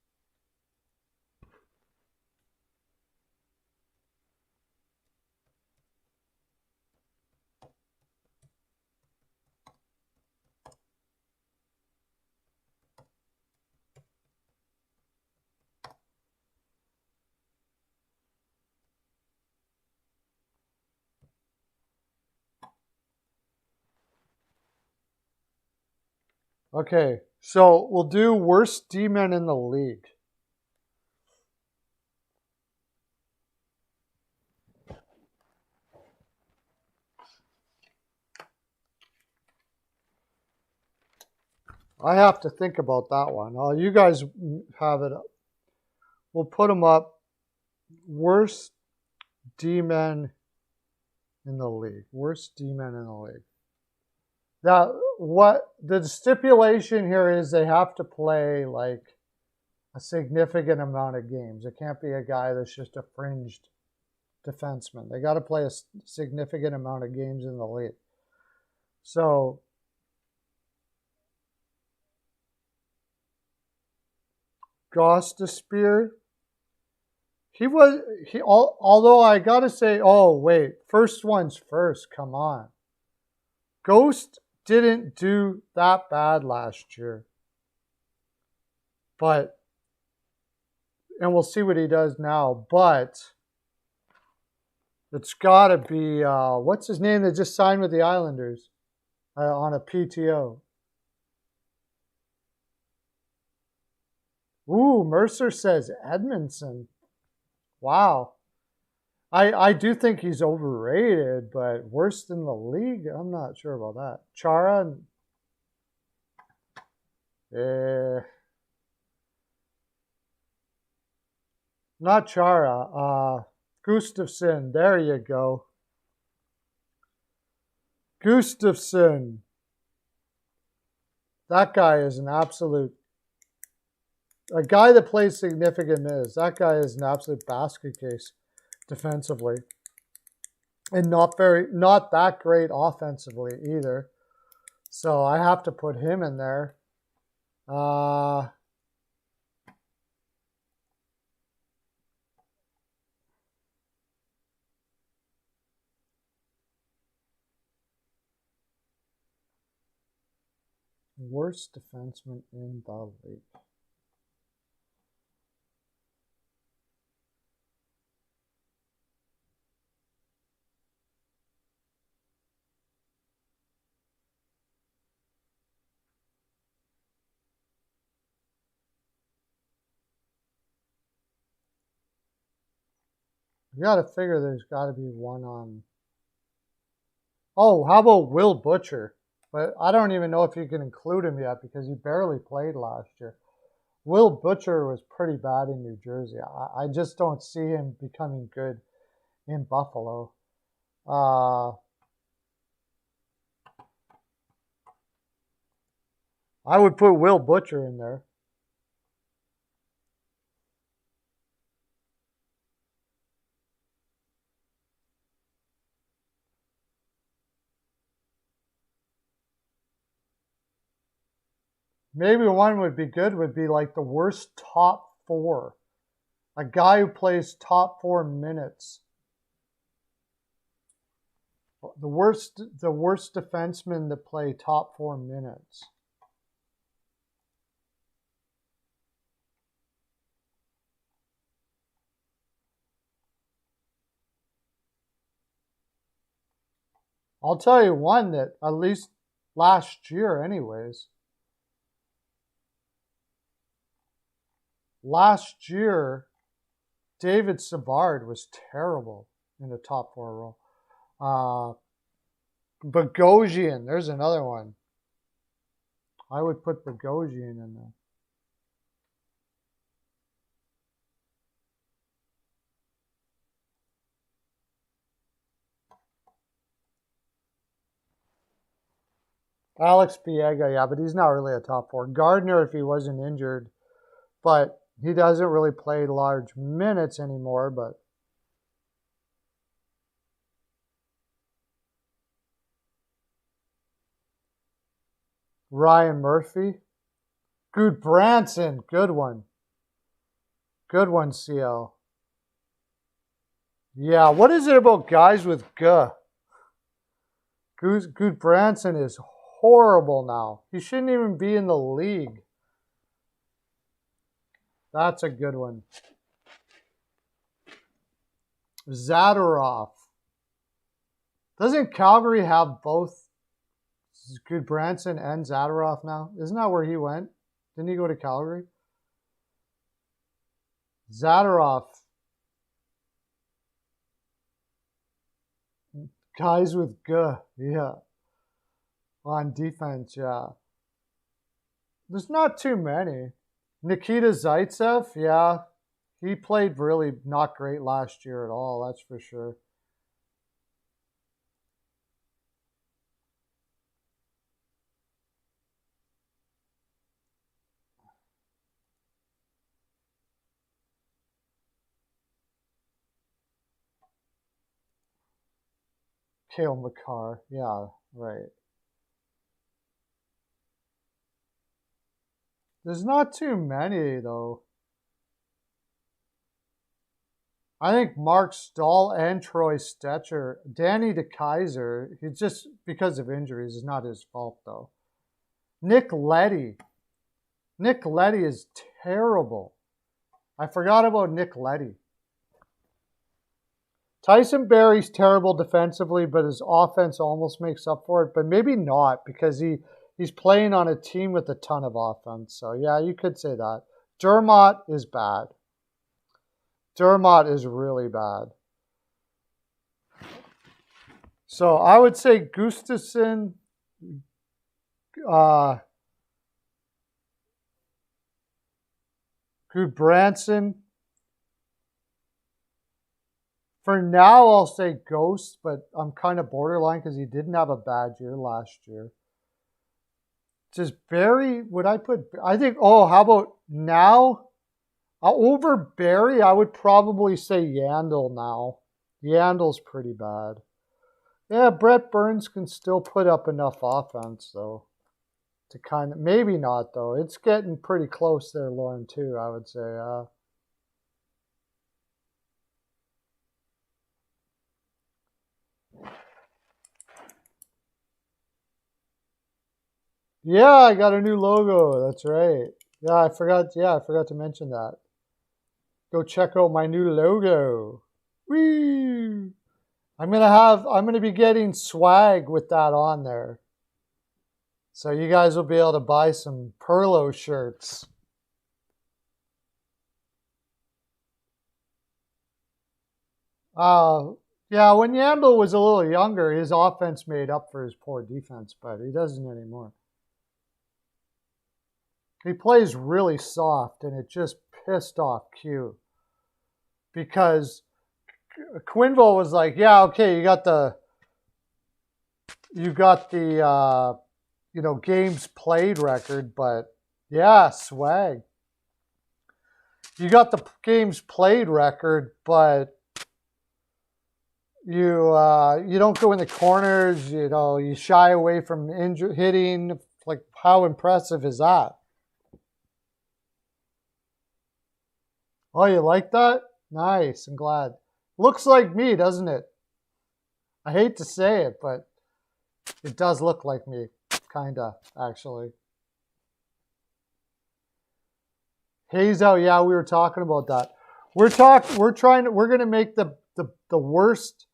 Okay, so we'll do worst D-men in the league. I have to think about that one. Oh, you guys have it up. We'll put them up. Worst D-men in the league. Worst D-men in the league. Now, what the stipulation here is, they have to play like a significant amount of games. It can't be a guy that's just a fringed defenseman. They got to play a significant amount of games in the league. So Gostisbehere, although I got to say, oh, wait, first one's first, come on. Ghost didn't do that bad last year. And we'll see what he does now, but it's got to be, what's his name that just signed with the Islanders on a PTO? Ooh, Mercer says Edmondson. Wow. I do think he's overrated, but worst in the league? I'm not sure about that. Chara? Not Chara. Gustafsson. There you go. Gustafsson. That guy is an absolute... A guy that plays significant minutes. That guy is an absolute basket case defensively. And not that great offensively either. So I have to put him in there. Worst defenseman in the league. You got to figure there's got to be one on... Oh, how about Will Butcher? But I don't even know if you can include him yet because he barely played last year. Will Butcher was pretty bad in New Jersey. I just don't see him becoming good in Buffalo. I would put Will Butcher in there. Maybe one would be good, would be like the worst top four. A guy who plays top 4 minutes. The worst defensemen that play top 4 minutes. I'll tell you one that at least last year anyways. Last year, David Savard was terrible in the top 4 role. Bogosian, there's another one. I would put Bogosian in there. Alex Biega, yeah, but he's not really a top 4. Gardner, if he wasn't injured, but he doesn't really play large minutes anymore, but Ryan Murphy. Good Branson, good one. Good one, CL. Yeah, what is it about guys with G? Good Branson is horrible now. He shouldn't even be in the league. That's a good one. Zadorov. Doesn't Calgary have both Good Branson and Zadorov now? Isn't that where he went? Didn't he go to Calgary? Zadorov. Guys with G. Yeah. On defense, yeah. There's not too many. Nikita Zaitsev, yeah. He played really not great last year at all, that's for sure. Cale Makar, yeah, right. There's not too many, though. I think Mark Stahl and Troy Stetcher, Danny DeKaiser, he just, because of injuries, is not his fault, though. Nick Leddy. Nick Leddy is terrible. I forgot about Nick Leddy. Tyson Barrie's terrible defensively, but his offense almost makes up for it. But maybe not, because he's playing on a team with a ton of offense. So, yeah, you could say that. Dermott is bad. Dermott is really bad. So, I would say Gustafsson, Gudbranson. For now, I'll say Ghost, but I'm kind of borderline because he didn't have a bad year last year. Just Barry, would I put, I think, oh, how about now? Over Barry, I would probably say Yandel now. Yandel's pretty bad. Yeah, Brett Burns can still put up enough offense, though, to kind of, maybe not, though. It's getting pretty close there, Lauren, too, I would say. Yeah, I got a new logo. That's right. Yeah, I forgot to mention that. Go check out my new logo. Woo! I'm gonna be getting swag with that on there. So you guys will be able to buy some Perlo shirts. Yeah, when Yandel was a little younger, his offense made up for his poor defense, but he doesn't anymore. He plays really soft, and it just pissed off Q. Because Quinville was like, yeah, okay, you got the games played record, but yeah, swag. You got the games played record, but you don't go in the corners, you shy away from hitting. Like, how impressive is that? Oh, you like that? Nice, I'm glad. Looks like me, doesn't it? I hate to say it, but it does look like me, kinda, actually. Hazel, yeah, we were talking about that. We're gonna make the worst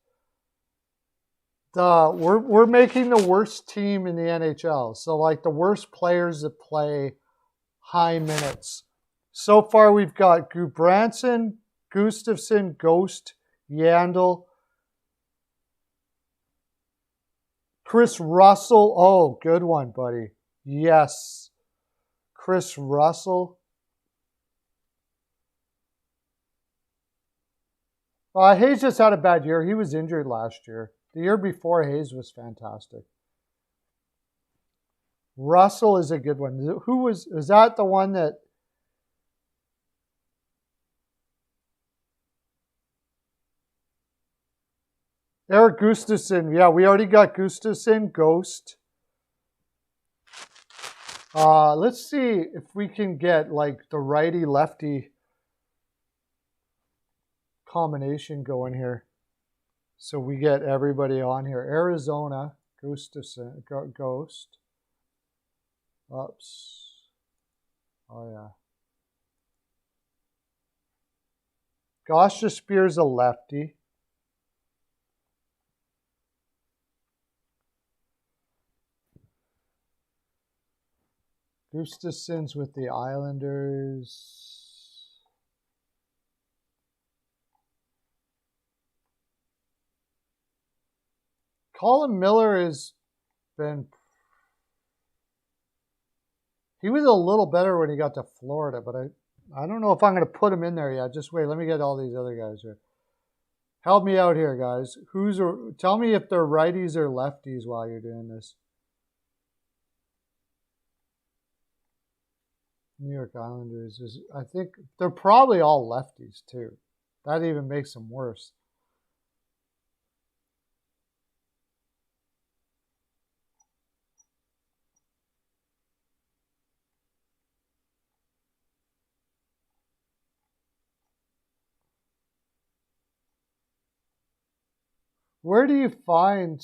we're making the worst team in the NHL. So like the worst players that play high minutes. So far we've got Gudbranson, Gustafsson, Ghost, Yandel, Chris Russell. Oh, good one, buddy. Yes. Chris Russell. Hayes just had a bad year. He was injured last year. The year before, Hayes was fantastic. Russell is a good one. Who was that the one that... Eric Gustafsson. Yeah, we already got Gustafsson, Ghost. Let's see if we can get like the righty-lefty combination going here. So we get everybody on here. Arizona, Gustafsson, Ghost. Oops. Oh, yeah. Gosh, Spears a lefty. Gustafsson's with the Islanders. Colin Miller has been... He was a little better when he got to Florida, but I don't know if I'm going to put him in there yet. Just wait. Let me get all these other guys here. Help me out here, guys. Tell me if they're righties or lefties while you're doing this. New York Islanders I think they're probably all lefties too. That even makes them worse. Where do you find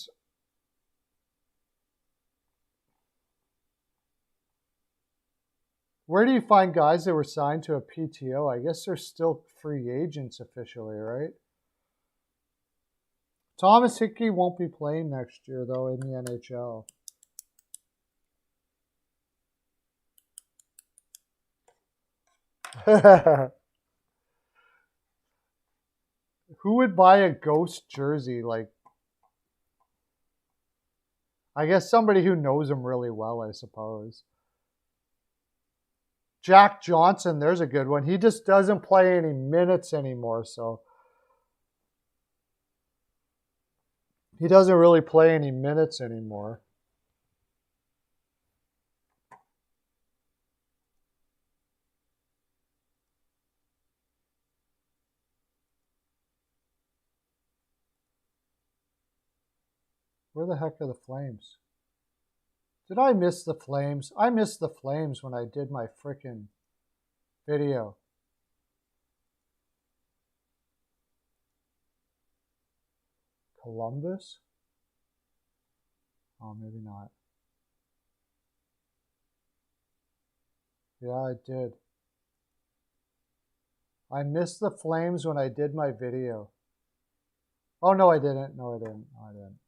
guys that were signed to a PTO? I guess they're still free agents officially, right? Thomas Hickey won't be playing next year, though, in the NHL. Who would buy a Ghost jersey? Like, I guess somebody who knows him really well, I suppose. Jack Johnson, there's a good one. He just doesn't play any minutes anymore, so he doesn't really play any minutes anymore. Where the heck are the Flames? Did I miss the Flames? I missed the Flames when I did my frickin' video. Columbus? Oh, maybe not. Yeah, I did. I missed the Flames when I did my video. Oh, no, I didn't. No, I didn't. No, I didn't.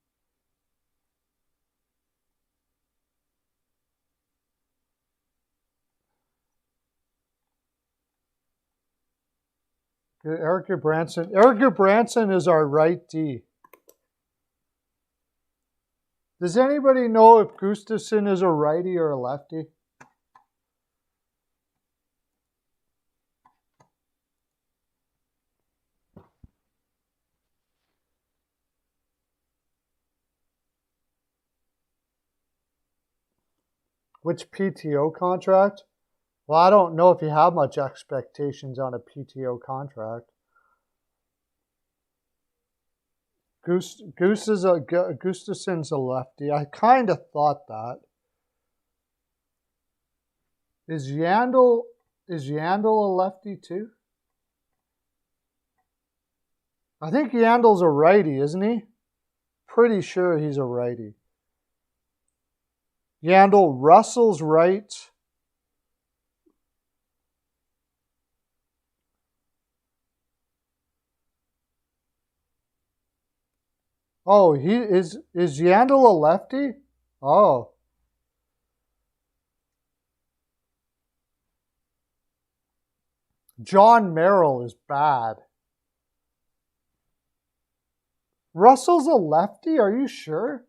Eric Gudbranson. Eric Gudbranson is our right D. Does anybody know if Gustafsson is a righty or a lefty? Which PTO contract? Well, I don't know if you have much expectations on a PTO contract. Gustafsson's a lefty. I kind of thought that. Is Yandel a lefty too? I think Yandel's a righty, isn't he? Pretty sure he's a righty. Yandel, Russell's right. Oh, he is Yandel a lefty? Oh. John Merrill is bad. Russell's a lefty? Are you sure?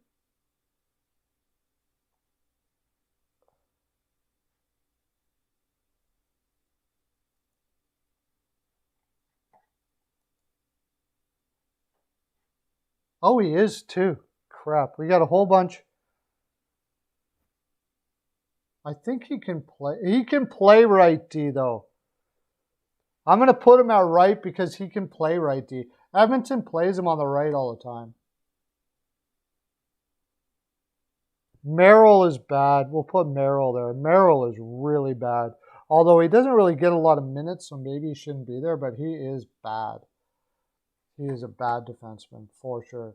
Oh, he is too. Crap. We got a whole bunch. I think he can play. He can play right D, though. I'm going to put him at right because he can play right D. Edmonton plays him on the right all the time. Merrill is bad. We'll put Merrill there. Merrill is really bad. Although he doesn't really get a lot of minutes, so maybe he shouldn't be there, but he is bad. He is a bad defenseman, for sure.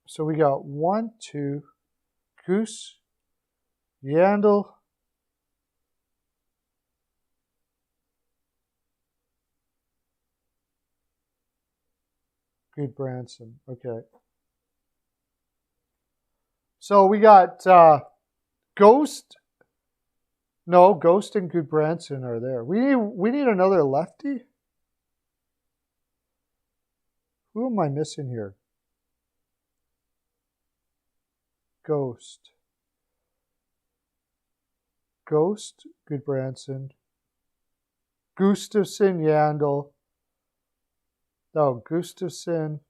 So we got 1, 2, Goose, Yandel, Goodbranson. Okay. So we got Ghost. No, Ghost and Goodbranson are there. We need another lefty. Who am I missing here? Ghost, Goodbranson, Gustafsson, Yandel. No, Gustafsson,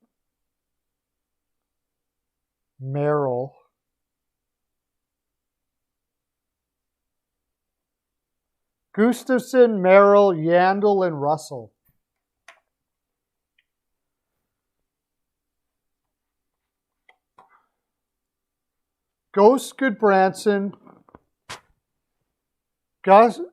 Merrill. Gustafsson, Merrill, Yandel, and Russell. Ghost, Goodbranson, Ghost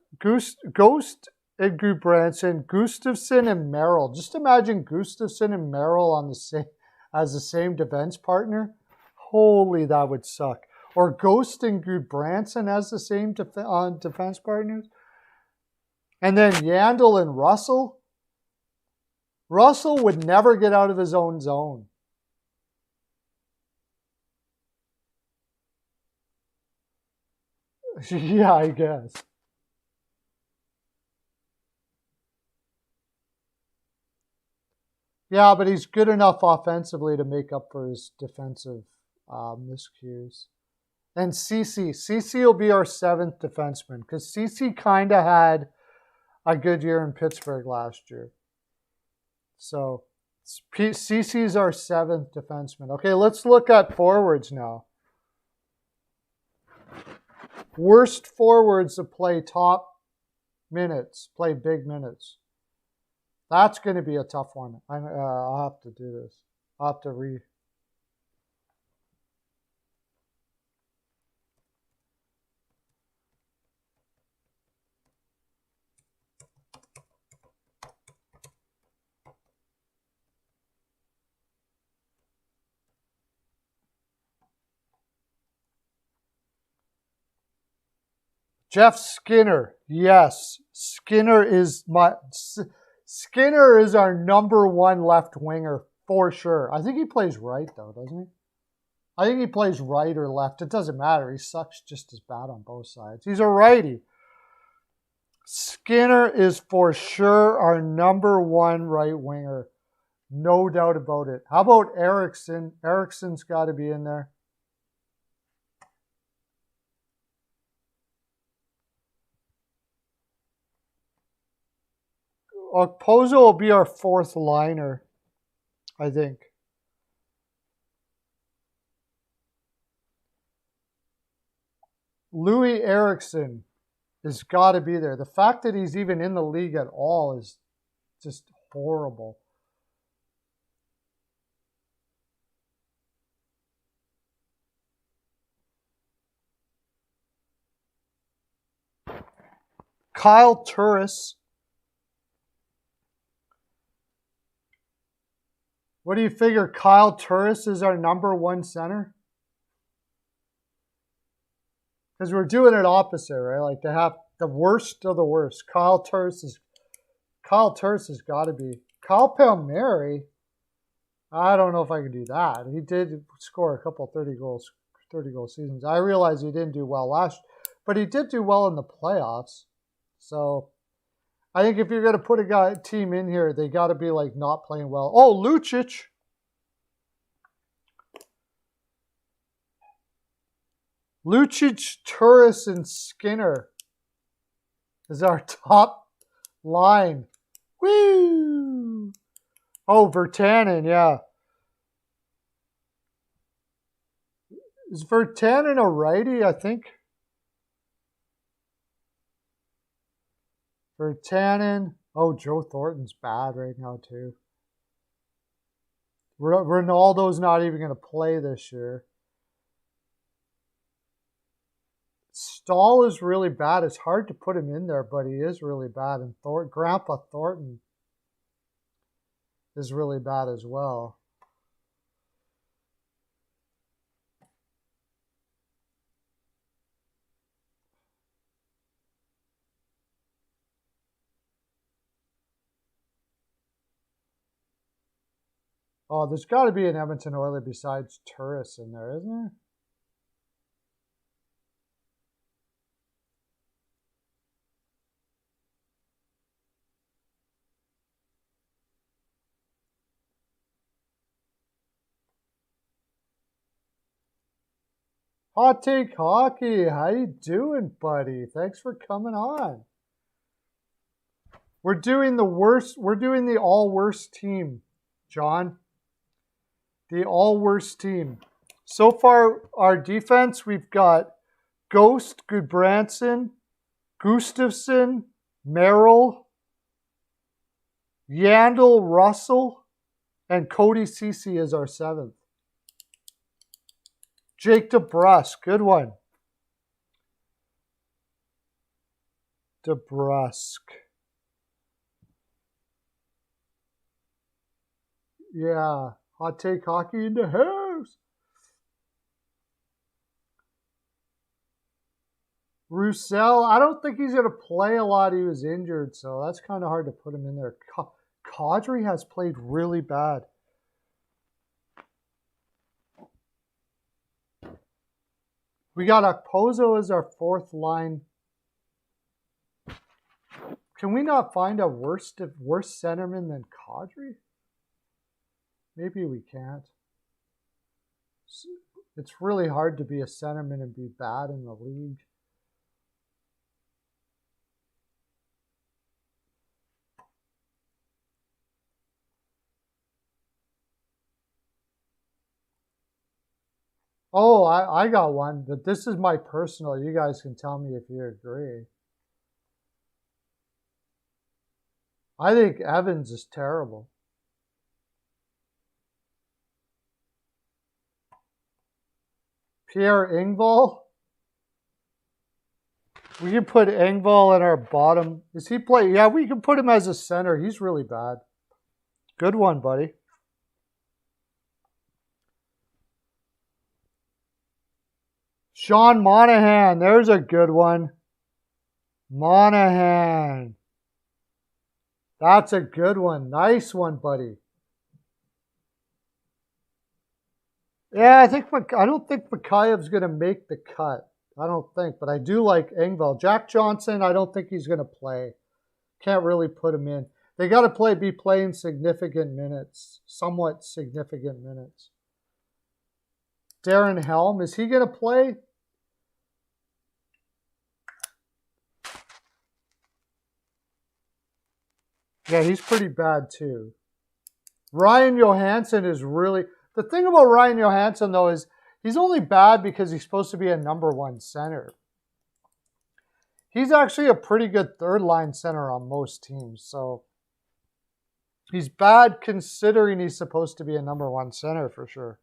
and Goodbranson, Gustafsson and Merrill. Just imagine Gustafsson and Merrill on the same as the same defense partner. Holy, that would suck. Or Ghost and Goodbranson as the same defense partners. And then Yandel and Russell. Russell would never get out of his own zone. Yeah, I guess. Yeah, but he's good enough offensively to make up for his defensive miscues. And CC will be our 7th defenseman because CC kind of had a good year in Pittsburgh last year. So CC's our 7th defenseman. Okay, let's look at forwards now. Worst forwards to play top minutes, play big minutes. That's going to be a tough one. I'll have to do this. I'll have to Jeff Skinner. Yes. Skinner is our number 1 left winger for sure. I think he plays right though, doesn't he? I think he plays right or left. It doesn't matter. He sucks just as bad on both sides. He's a righty. Skinner is for sure our number 1 right winger. No doubt about it. How about Erickson? Erickson's got to be in there. Pozo will be our 4th liner, I think. Louis Erickson has got to be there. The fact that he's even in the league at all is just horrible. Kyle Turris. What do you figure? Kyle Turris is our number 1 center? Because we're doing it opposite, right? Like they have the worst of the worst. Kyle Turris Kyle Turris has got to be. Kyle Palmieri, I don't know if I can do that. He did score a couple 30 goal seasons. I realize he didn't do well but he did do well in the playoffs. So I think if you're going to put a team in here, they got to be like not playing well. Oh, Lucic. Lucic, Turris, and Skinner is our top line. Woo! Oh, Virtanen, yeah. Is Virtanen a righty, I think? Virtanen. Oh, Joe Thornton's bad right now, too. Ronaldo's not even going to play this year. Stahl is really bad. It's hard to put him in there, but he is really bad. And Grandpa Thornton is really bad as well. Oh, there's got to be an Edmonton Oiler besides Turris in there, isn't there? Hot Take Hockey, how you doing, buddy? Thanks for coming on. We're doing the worst. We're doing the all-worst team, John. The all-worst team. So far, our defense, we've got Ghost, Goodbranson, Gustafsson, Merrill, Yandel, Russell, and Cody Ceci is our 7th. Jake DeBrusk, good one. DeBrusk. Yeah, Hot Take Hockey in the house. Roussel, I don't think he's going to play a lot. He was injured, so that's kind of hard to put him in there. Kadri has played really bad. We got Okposo as our 4th line. Can we not find a worse centerman than Kadri? Maybe we can't. It's really hard to be a centerman and be bad in the league. Oh, I got one, but this is my personal. You guys can tell me if you agree. I think Evans is terrible. Pierre Engvall. We can put Engvall in our bottom. Is he play? Yeah, we can put him as a center. He's really bad. Good one, buddy. Sean Monahan. There's a good one. Monahan. That's a good one. Nice one, buddy. Yeah, I don't think Makhayev's going to make the cut. I don't think, but I do like Engvall. Jack Johnson, I don't think he's going to play. Can't really put him in. They got to be playing significant minutes, somewhat significant minutes. Darren Helm, is he going to play? Yeah, he's pretty bad too. Ryan Johansson is really... The thing about Ryan Johansson, though, is he's only bad because he's supposed to be a #1 center. He's actually a pretty good 3rd-line center on most teams, so he's bad considering he's supposed to be a #1 center for sure.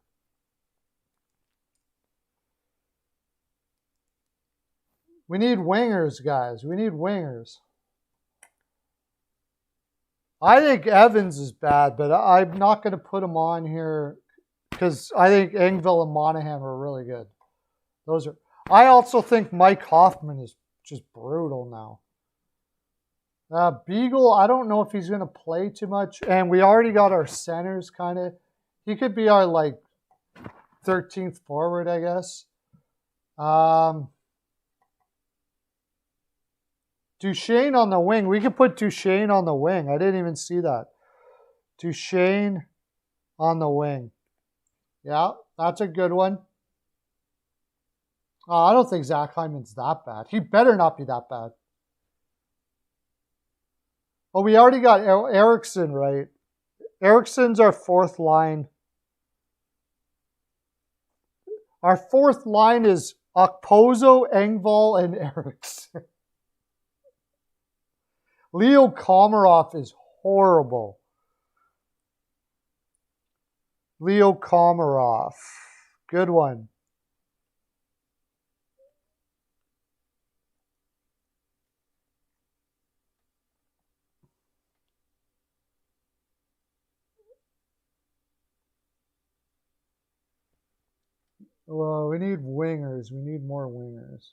We need wingers, guys. We need wingers. I think Evans is bad, but I'm not going to put him on here because I think Engvall and Monahan are really good. Those are. I also think Mike Hoffman is just brutal now. Beagle, I don't know if he's going to play too much. And we already got our centers kind of. He could be our, like, 13th forward, I guess. Duchesne on the wing. We could put Duchesne on the wing. I didn't even see that. Duchesne on the wing. Yeah, that's a good one. Oh, I don't think Zach Hyman's that bad. He better not be that bad. Oh, we already got Erickson, right? Erickson's our fourth line. Our fourth line is Okposo, Engvall, and Erickson. Leo Komarov is horrible. Leo Komarov. Good one. Well, we need wingers. We need more wingers.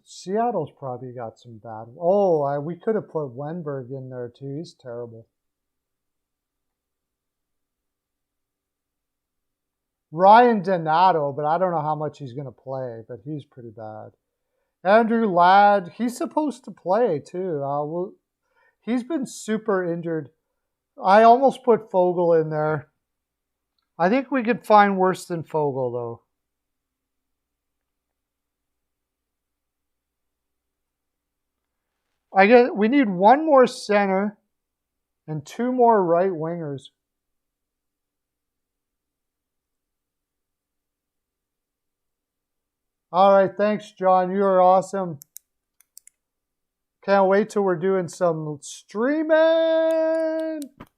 Seattle's probably got some bad. Oh, we could have put Wenberg in there too. He's terrible. Ryan Donato, but I don't know how much he's going to play, but he's pretty bad. Andrew Ladd, he's supposed to play too. He's been super injured. I almost put Fogle in there. I think we could find worse than Fogle, though. I guess we need one more center and two more right wingers. All right, thanks, John. You are awesome. Can't wait till we're doing some streaming.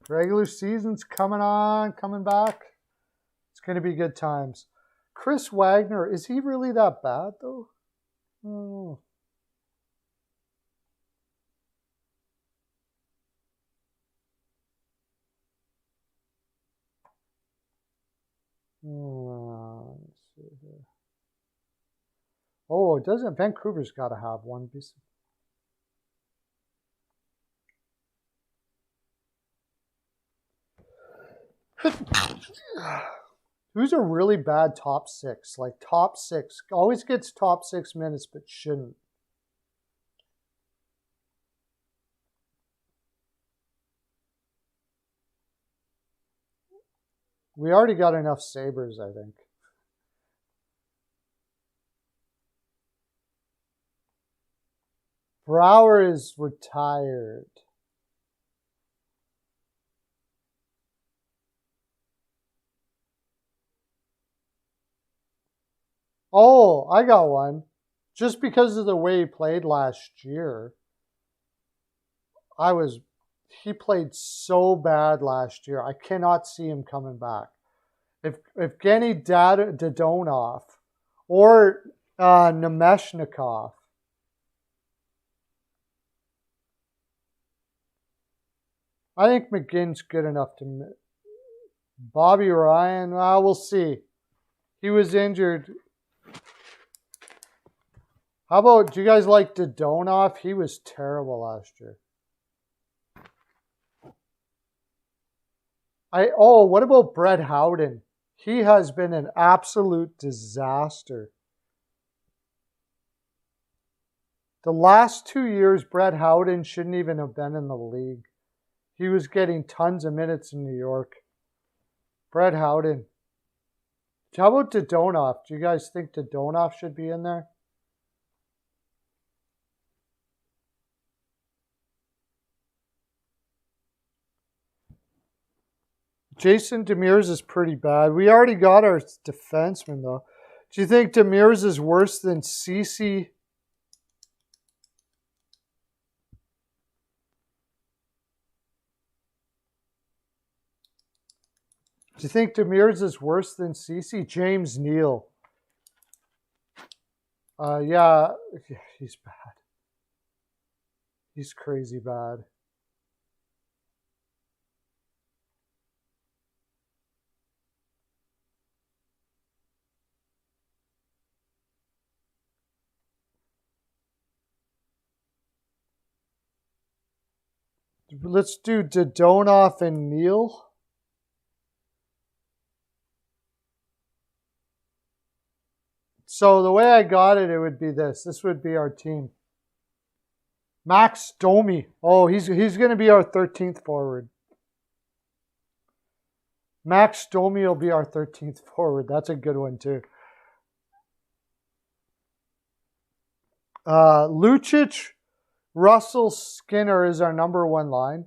Regular season's coming back. It's going to be good times. Chris Wagner, is he really that bad, though? Oh. Let's see here. Oh, doesn't Vancouver's got to have one piece? Who's a really bad top six? Like top six. Always gets top 6 minutes, but shouldn't. We already got enough Sabres, I think. Brouwer is retired. Oh, I got one. Just because of the way he played last year. He played so bad last year. I cannot see him coming back. If Evgeny Dadonov or Nemeshnikov. I think McGinn's good enough to. Bobby Ryan, we'll see. He was injured. How about, do you guys like Dadonov? He was terrible last year. What about Brett Howden? He has been an absolute disaster. The last 2 years, Brett Howden shouldn't even have been in the league. He was getting tons of minutes in New York. Brett Howden. How about Dadonov? Do you guys think Dadonov should be in there? Jason Demers is pretty bad. We already got our defenseman, though. Do you think Demers is worse than Ceci? Do you think Demers is worse than Ceci? James Neal. Yeah, he's bad. He's crazy bad. Let's do Dadonov and Neal. So the way I got it, it would be this. This would be our team. Max Domi. Oh, he's going to be our 13th forward. Max Domi will be our 13th forward. That's a good one, too. Lucic, Russell, Skinner is our number one line.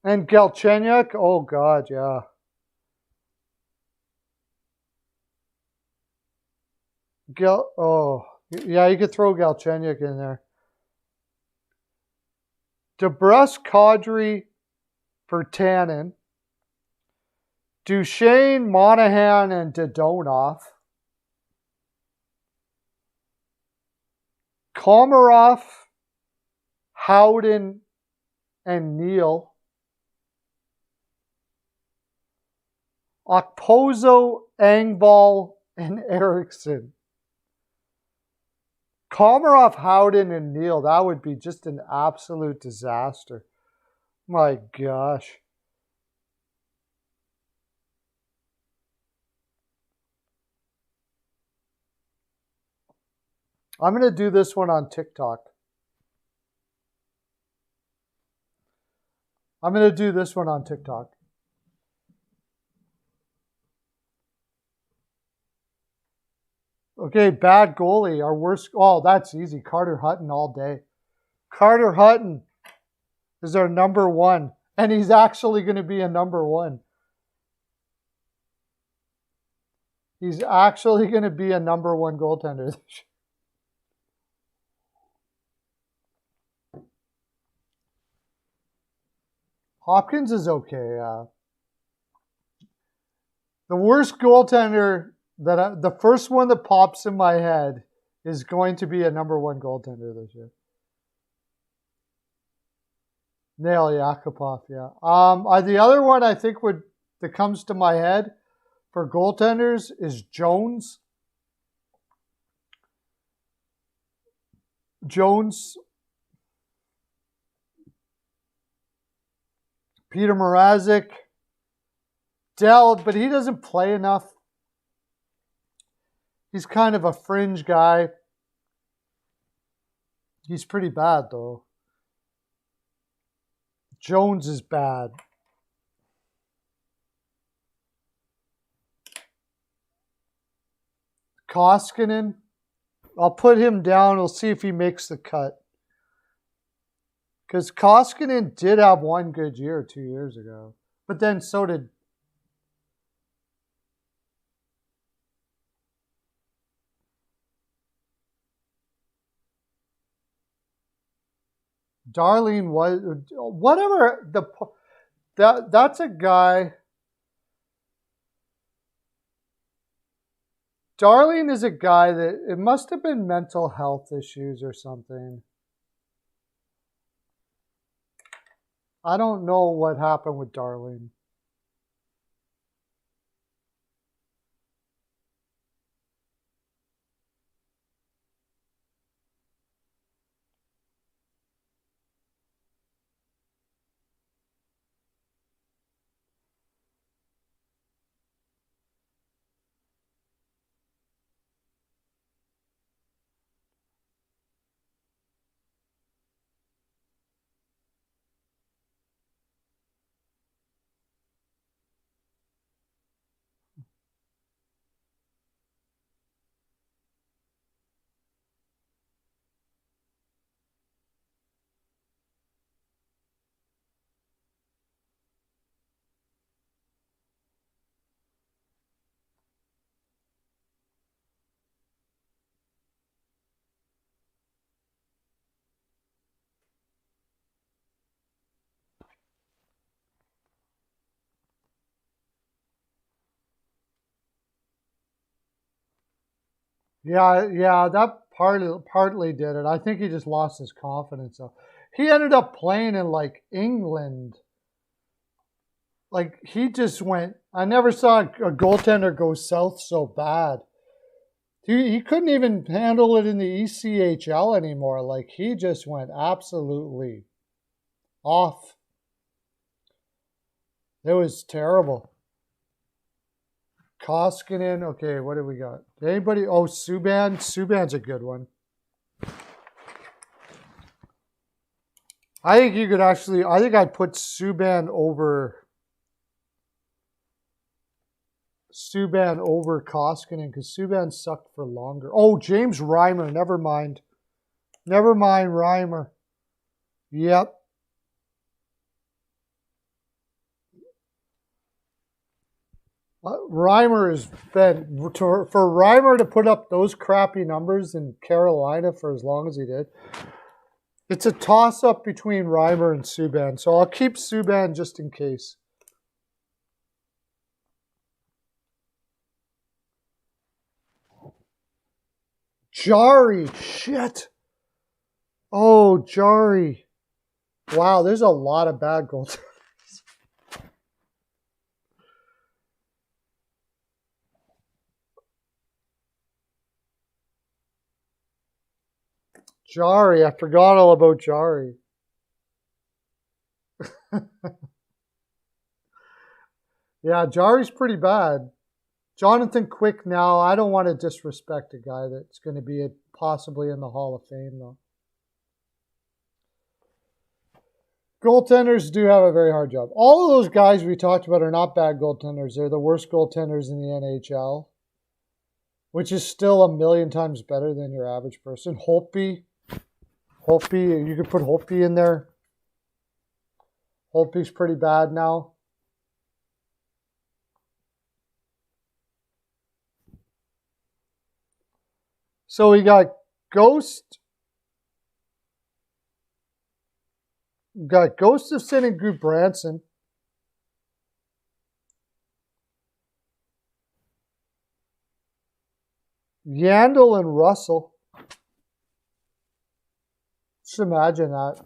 And Galchenyuk. Oh, God, yeah. Yeah, you could throw Galchenyuk in there. DeBrusque, Kadri, Virtanen. Duchesne, Monahan, and Dadonov. Komarov, Howden, and Neal. Okposo, Engvall, and Eriksson. Komarov, Howden, and Neal. That would be just an absolute disaster. My gosh. I'm going to do this one on TikTok. Okay, bad goalie. Our worst. Oh, that's easy. Carter Hutton all day. Carter Hutton is our number one. And he's actually going to be a number one. He's actually going to be a number one goaltender this year. Hopkins is okay. The worst goaltender the first one that pops in my head is going to be a number one goaltender this year. Nail Yakupov, yeah. The other one I think that comes to my head for goaltenders is Jones. Peter Mrazek, Dell, but he doesn't play enough. He's kind of a fringe guy. He's pretty bad, though. Jones is bad. Koskinen, I'll put him down. We'll see if he makes the cut. Because Koskinen did have one good year 2 years ago. But then so did Darlene. Whatever that's a guy. Darlene is a guy that it must have been mental health issues or something. I don't know what happened with Darlene. Yeah, that partly did it. I think he just lost his confidence. So he ended up playing in like England. Like he just went. I never saw a goaltender go south so bad. He couldn't even handle it in the ECHL anymore. Like, he just went absolutely off. It was terrible. Koskinen. Okay, what do we got? Anybody? Oh, Subban. Subban's a good one. I think you could actually, I think I'd put Subban over Koskinen because Subban sucked for longer. Oh, James Reimer. Never mind. Never mind, Reimer. Yep. Reimer has been, for Reimer to put up those crappy numbers in Carolina for as long as he did, it's a toss-up between Reimer and Subban. So I'll keep Subban just in case. Jari, shit. Oh, Jari. Wow, there's a lot of bad goals. Jari, I forgot all about Jari. Yeah, Jari's pretty bad. Jonathan Quick now, I don't want to disrespect a guy that's going to be possibly in the Hall of Fame, though. Goaltenders do have a very hard job. All of those guys we talked about are not bad goaltenders. They're the worst goaltenders in the NHL, which is still a million times better than your average person. Holtby, you could put Holtby in there. Holtby's pretty bad now. So we got Ghost. We got Gustafsson and Gudbranson. Yandel and Russell. Just imagine that.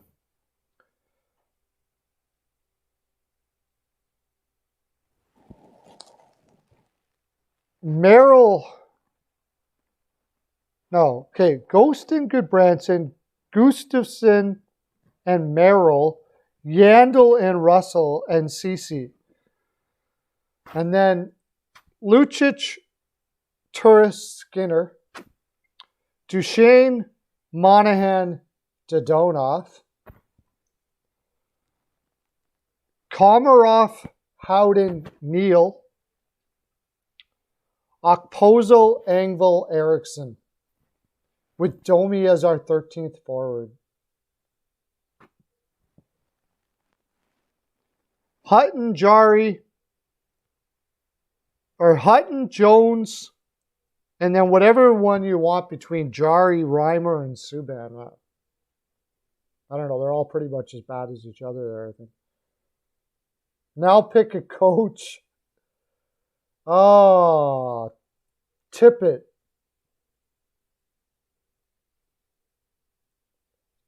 Merrill. No, okay. Ghost and Gudbranson, Gustafsson and Merrill, Yandel and Russell and Ceci. And then Lucic, Turris, Skinner, Duchesne, Monahan, Dodonov, Komarov, Howden, Neal, Okposo, Engvall, Eriksson, with Domi as our 13th forward. Hutton, Jari, or Hutton, Jones, and then whatever one you want between Jari, Reimer, and Subban. I don't know. They're all pretty much as bad as each other there, I think. Now pick a coach. Oh, Tippett.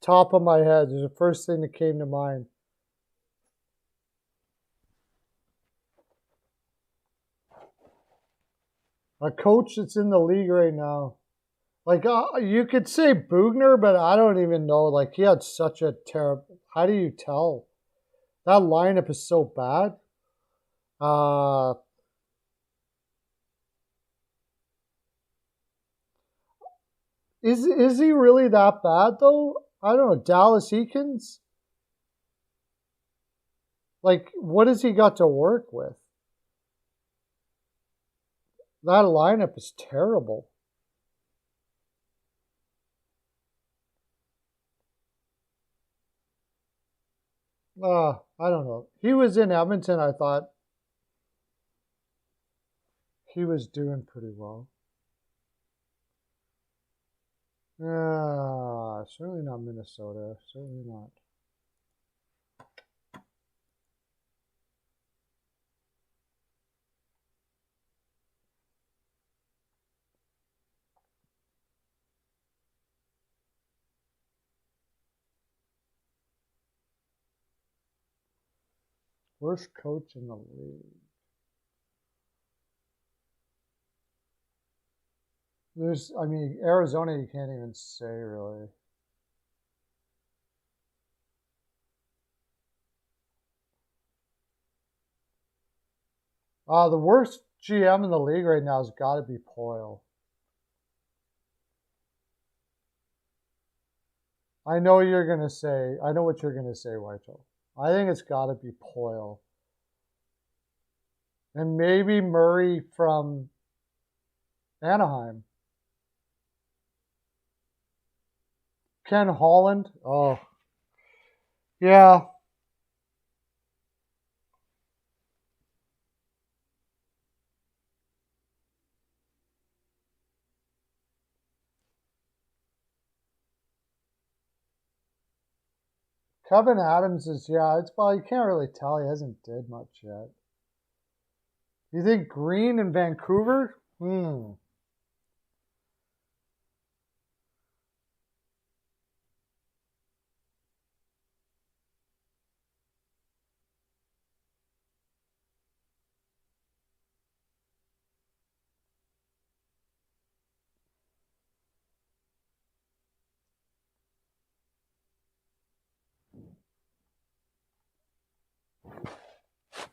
Top of my head. There's the first thing that came to mind. A coach that's in the league right now. Like, you could say Bugner, but I don't even know. Like, he had such a terrible... How do you tell? That lineup is so bad. Is he really that bad, though? I don't know. Dallas Eakins? Like, what has he got to work with? That lineup is terrible. I don't know. He was in Edmonton, I thought. He was doing pretty well. Certainly not Minnesota. Certainly not. Worst coach in the league. I mean, Arizona, you can't even say really. The worst GM in the league right now has got to be Poyle. I know what you're going to say, Whitechel. I think it's got to be Poyle. And maybe Murray from Anaheim. Ken Holland. Oh, yeah. Kevin Adams is, well, you can't really tell. He hasn't did much yet. You think Green in Vancouver?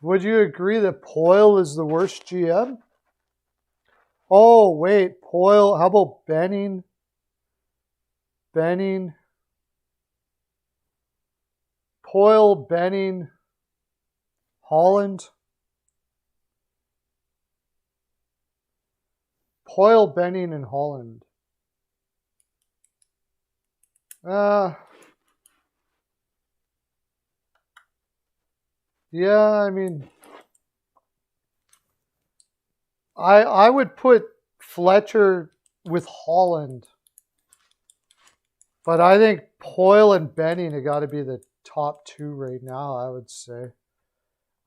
Would you agree that Poyle is the worst GM? Oh, wait. Poyle. How about Benning? Poyle, Benning, Holland. Poyle, Benning, and Holland. Yeah, I mean, I would put Fletcher with Holland, but I think Poyle and Benning have got to be the top two right now, I would say.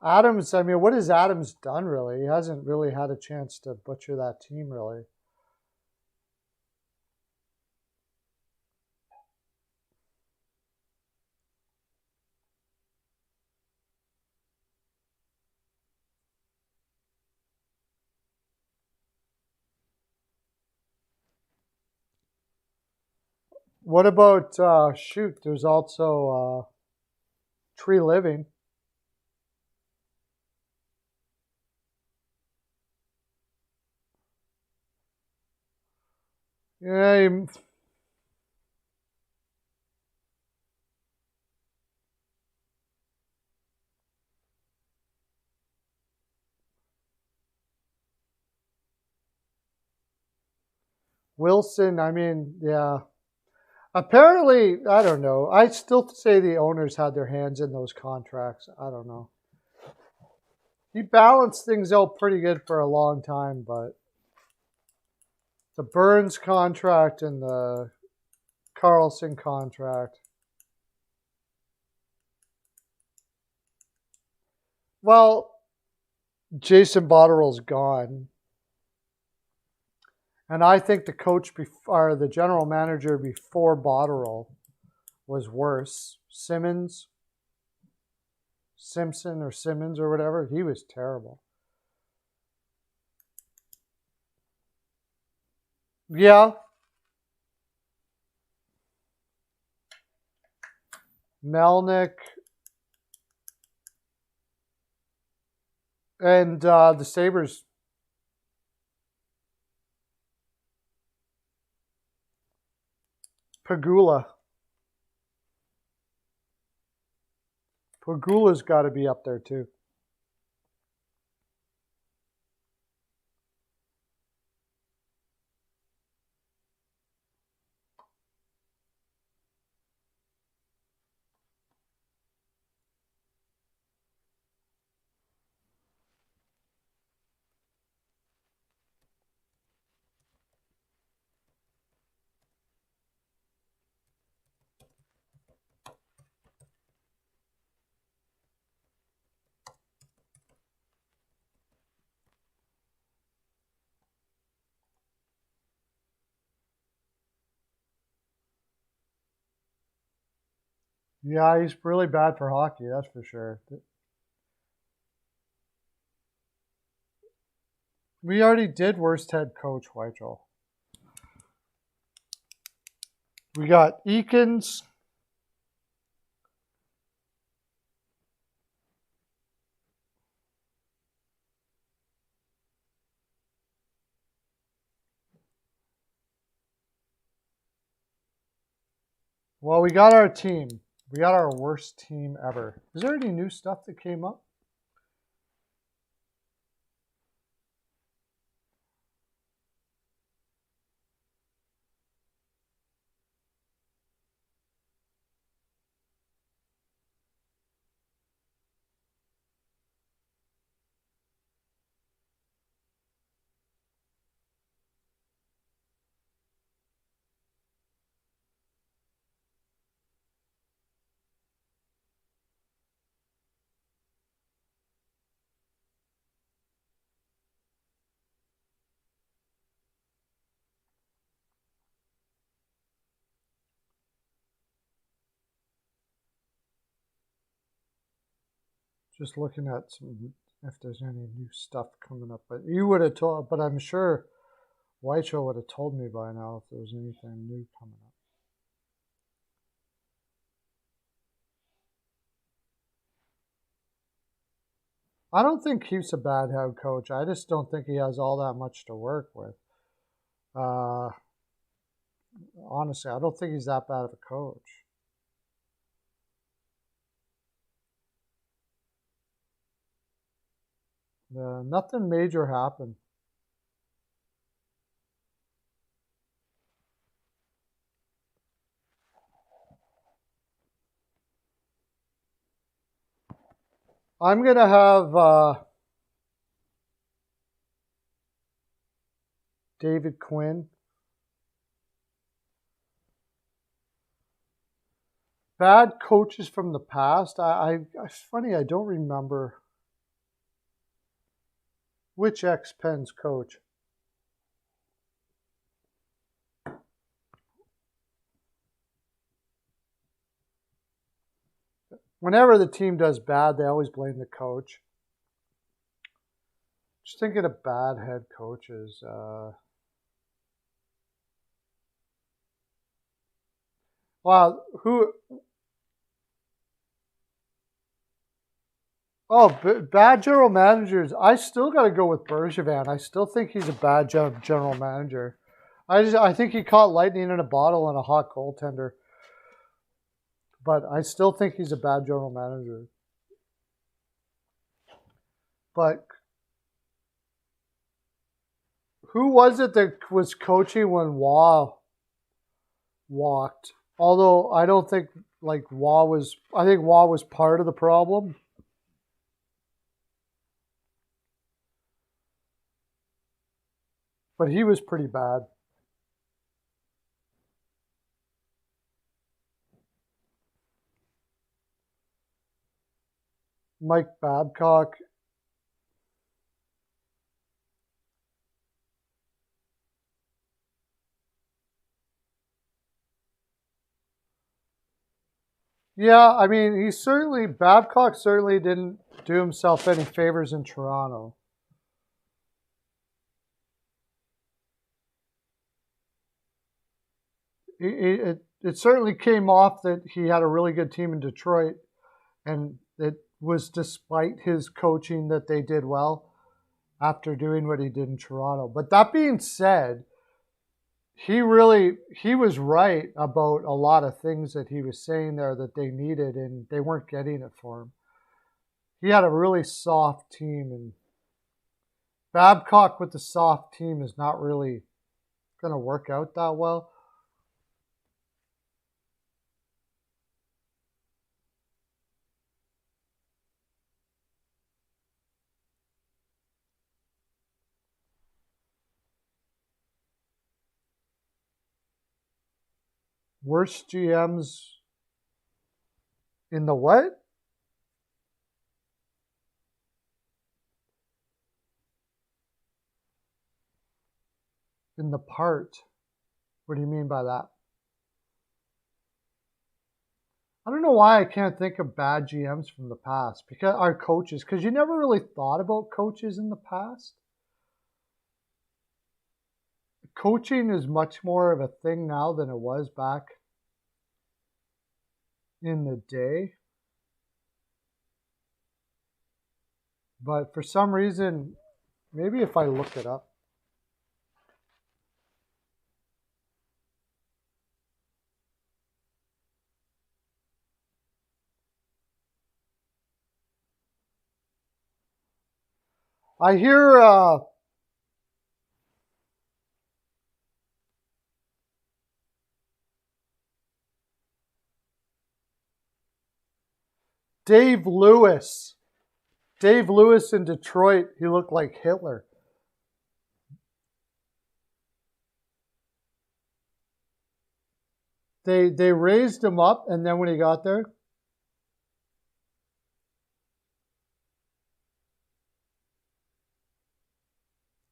Adams, I mean, what has Adams done really? He hasn't really had a chance to butcher that team really. What about, there's also Tree Living. Yeah, Wilson, I mean, yeah. Apparently, I don't know. I still say the owners had their hands in those contracts. I don't know. He balanced things out pretty good for a long time, but the Burns contract and the Carlson contract. Well, Jason Botterill's gone. And I think the coach or the general manager before Botterill was worse. Simpson or Simmons or whatever, he was terrible. Yeah. Melnick and the Sabres. Pagula's got to be up there too. Yeah, he's really bad for hockey, that's for sure. We already did worst head coach, Whitechel. We got Eakins. Well, we got our team. We got our worst team ever. Is there any new stuff that came up? Just looking at some, if there's any new stuff coming up. But you would have told, but I'm sure White Show would have told me by now if there was anything new coming up. I don't think he's a bad head coach. I just don't think he has all that much to work with. Honestly, I don't think he's that bad of a coach. Nothing major happened. I'm going to have David Quinn. Bad coaches from the past. It's funny, I don't remember which ex-Pens coach. Whenever the team does bad, they always blame the coach. Just thinking of bad head coaches. Wow, who? Oh, bad general managers. I still got to go with Bergevin. I still think he's a bad general manager. I think he caught lightning in a bottle and a hot goaltender. But I still think he's a bad general manager. But who was it that was coaching when Waugh walked? Although I don't think Waugh was. I think Waugh was part of the problem. But he was pretty bad. Mike Babcock. Yeah, I mean, Babcock certainly didn't do himself any favors in Toronto. It certainly came off that he had a really good team in Detroit, and it was despite his coaching that they did well after doing what he did in Toronto. But that being said, he was right about a lot of things that he was saying there that they needed, and they weren't getting it for him. He had a really soft team, and Babcock with the soft team is not really going to work out that well. Worst GMs in the what? In the part. What do you mean by that? I don't know why I can't think of bad GMs from the past because our coaches, because you never really thought about coaches in the past. Coaching is much more of a thing now than it was back in the day. But for some reason, maybe if I look it up. I hear Dave Lewis. Dave Lewis in Detroit, he looked like Hitler. They raised him up, and then when he got there,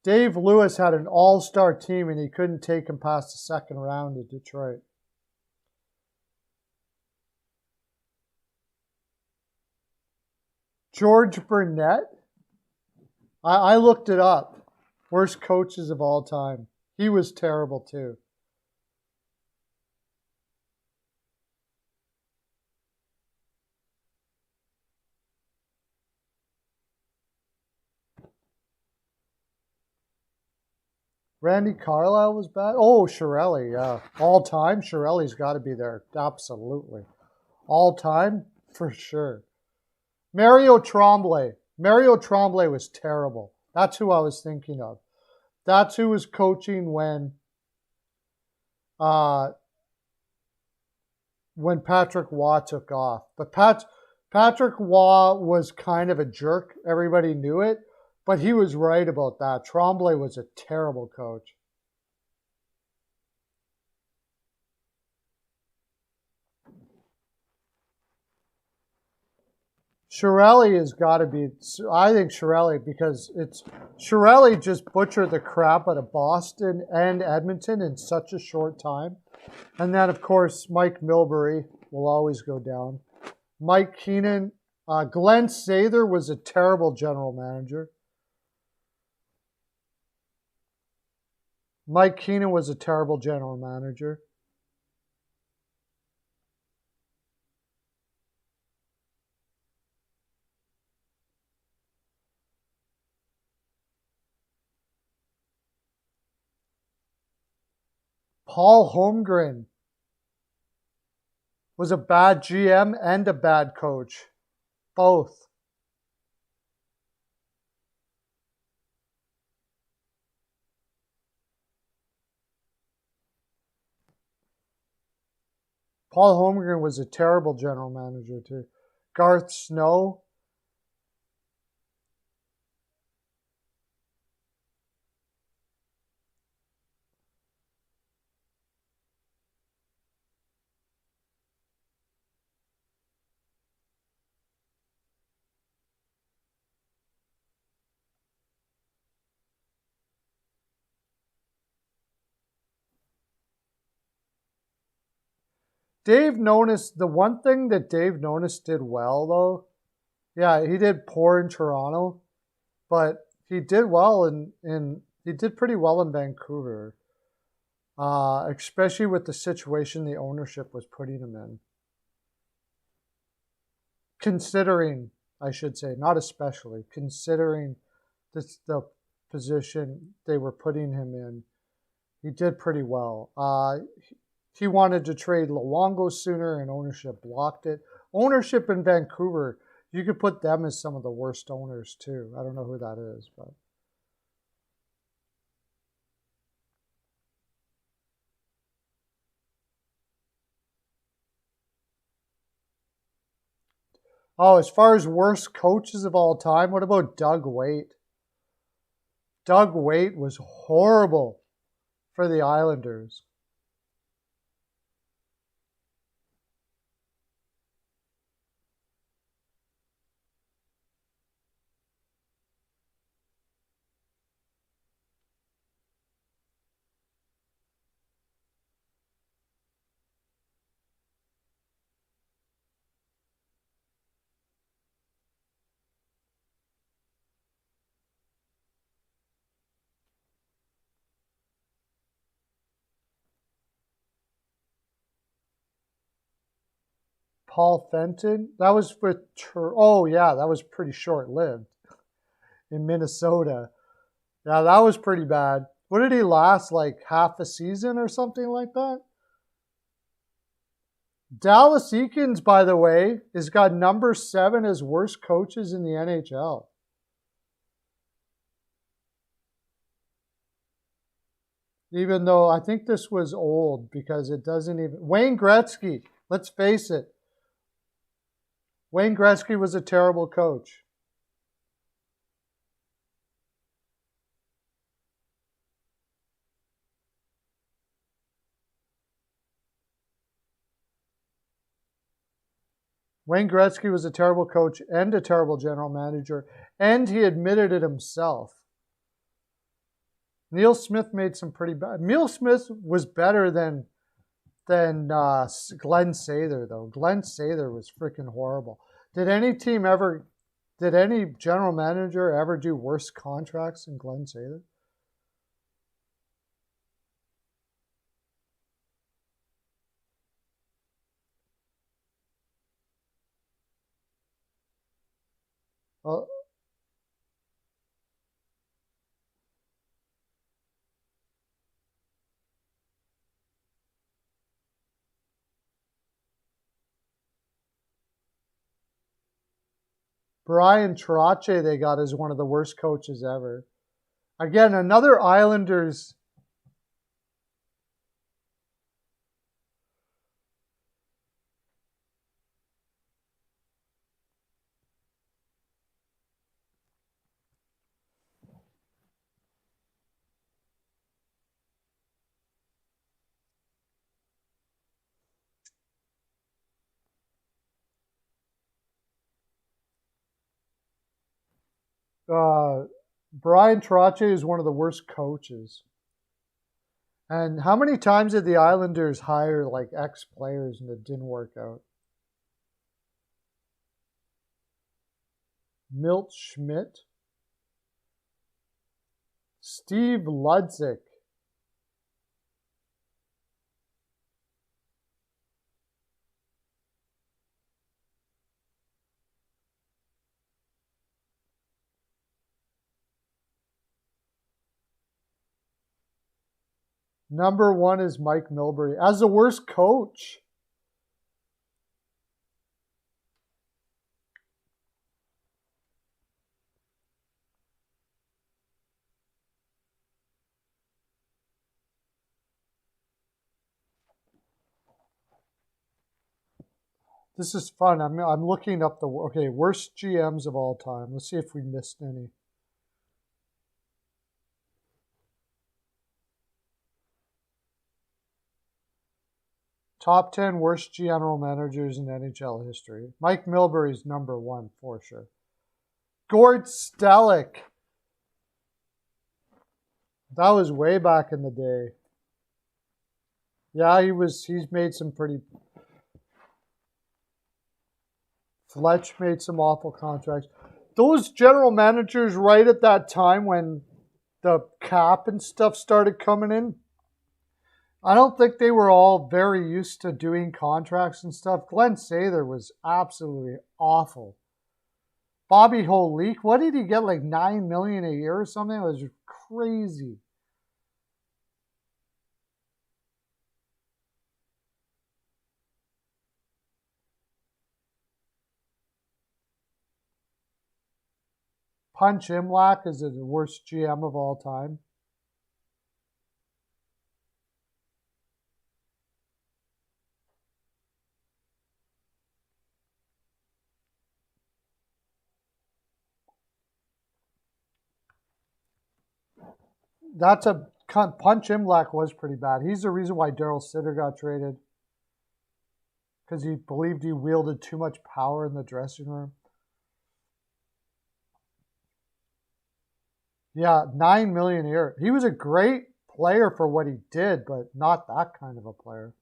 Dave Lewis had an all-star team, and he couldn't take him past the second round at Detroit. George Burnett, I looked it up. Worst coaches of all time. He was terrible too. Randy Carlisle was bad. Oh, Chiarelli, yeah. All time, Chiarelli's got to be there. Absolutely. All time, for sure. Mario Tremblay. Mario Tremblay was terrible. That's who I was thinking of. That's who was coaching when Patrick Waugh took off. But Patrick Waugh was kind of a jerk. Everybody knew it. But he was right about that. Tremblay was a terrible coach. Chiarelli has got to be, I think Chiarelli, because Chiarelli just butchered the crap out of Boston and Edmonton in such a short time. And then, of course, Mike Milbury will always go down. Mike Keenan, Glenn Sather was a terrible general manager. Mike Keenan was a terrible general manager. Paul Holmgren was a bad GM and a bad coach. Both. Paul Holmgren was a terrible general manager too. Garth Snow. Dave Nonis, the one thing that Dave Nonis did well though, yeah, he did poor in Toronto, but he did well he did pretty well in Vancouver. Especially with the situation the ownership was putting him in. Considering, I should say, not especially, considering the position they were putting him in, he did pretty well. He wanted to trade Luongo sooner, and ownership blocked it. Ownership in Vancouver, you could put them as some of the worst owners too. I don't know who that is, but. Oh, as far as worst coaches of all time, what about Doug Weight? Doug Weight was horrible for the Islanders. Paul Fenton. That was for, oh yeah, that was pretty short-lived in Minnesota. Yeah, that was pretty bad. What did he last, like half a season or something like that? Dallas Eakins, by the way, has got number 7 as worst coaches in the NHL. Even though I think this was old because it doesn't even... Wayne Gretzky, let's face it. Wayne Gretzky was a terrible coach. Wayne Gretzky was a terrible coach and a terrible general manager, and he admitted it himself. Neil Smith made some pretty bad... Neil Smith was better than Glenn Sather, though. Glenn Sather was freaking horrible. Did any general manager ever do worse contracts than Glenn Sather? Brian Trottier they got as one of the worst coaches ever. Again, another Islanders. Brian Trottier is one of the worst coaches. And how many times did the Islanders hire like ex-players and it didn't work out? Milt Schmidt, Steve Ludzik. Number 1 is Mike Milbury as the worst coach. This is fun. I'm looking up the worst GMs of all time. Let's see if we missed any. Top 10 worst general managers in NHL history. Mike Milbury's number 1 for sure. Gord Stellick. That was way back in the day. Yeah, he's made some pretty... Fletch made some awful contracts. Those general managers right at that time when the cap and stuff started coming in, I don't think they were all very used to doing contracts and stuff. Glenn Sather was absolutely awful. Bobby Holik, what did he get, like $9 million a year or something? It was crazy. Punch Imlach is the worst GM of all time. Punch Imlach was pretty bad. He's the reason why Daryl Sitter got traded. Because he believed he wielded too much power in the dressing room. Yeah, $9 million a year. He was a great player for what he did, but not that kind of a player.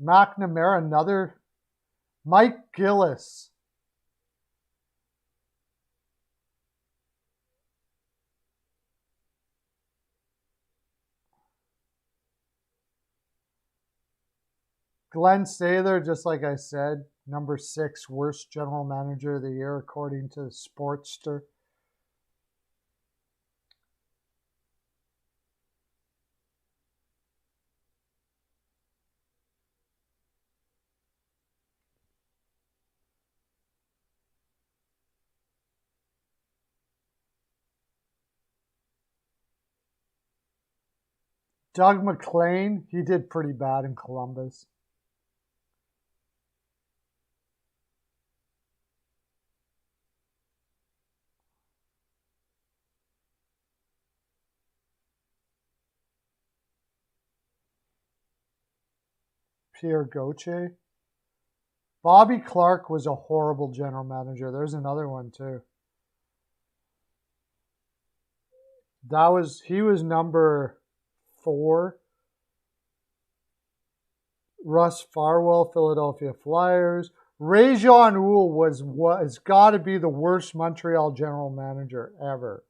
McNamara, another. Mike Gillis. Glenn Sather, just like I said, number 6 worst general manager of the year, according to Sportster. Doug McLean, he did pretty bad in Columbus. Pierre Gauthier. Bobby Clark was a horrible general manager. There's another one too. He was number 4. Russ Farwell, Philadelphia Flyers. Ray Jean Houle was got to be the worst Montreal general manager ever.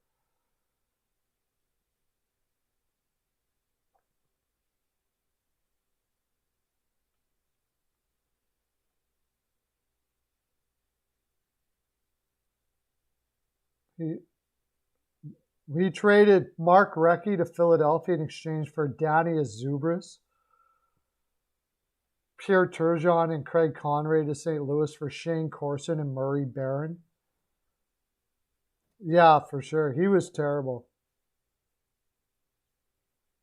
We traded Mark Recchi to Philadelphia in exchange for Danny Zubris. Pierre Turgeon and Craig Conway to St. Louis for Shane Corson and Murray Barron. Yeah, for sure. He was terrible.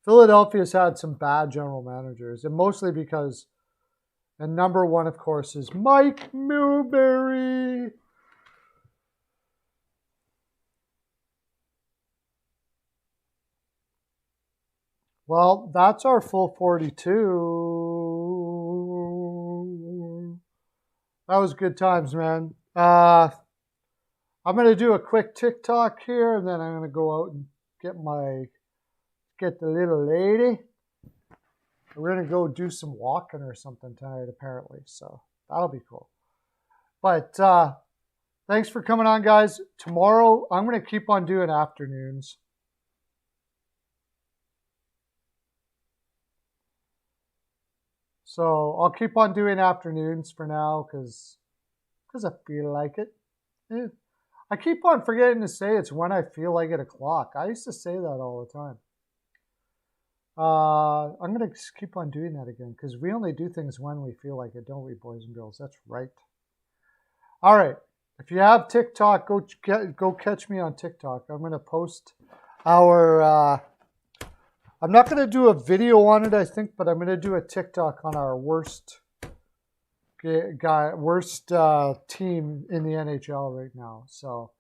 Philadelphia's had some bad general managers, and mostly because, and number 1, of course, is Mike Milbury. Well, that's our full 42. That was good times, man. I'm going to do a quick TikTok here, and then I'm going to go out and get the little lady. We're going to go do some walking or something tonight, apparently. So that'll be cool. But thanks for coming on, guys. Tomorrow, I'm going to keep on doing afternoons. So I'll keep on doing afternoons for now because I feel like it. Yeah. I keep on forgetting to say it's when I feel like it o'clock. I used to say that all the time. I'm going to keep on doing that again because we only do things when we feel like it, don't we, boys and girls? That's right. All right. If you have TikTok, go catch me on TikTok. I'm going to post our... I'm not going to do a video on it, I think, but I'm going to do a TikTok on our worst team in the NHL right now. So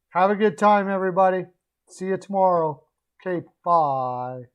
have a good time, everybody. See you tomorrow. Okay, bye.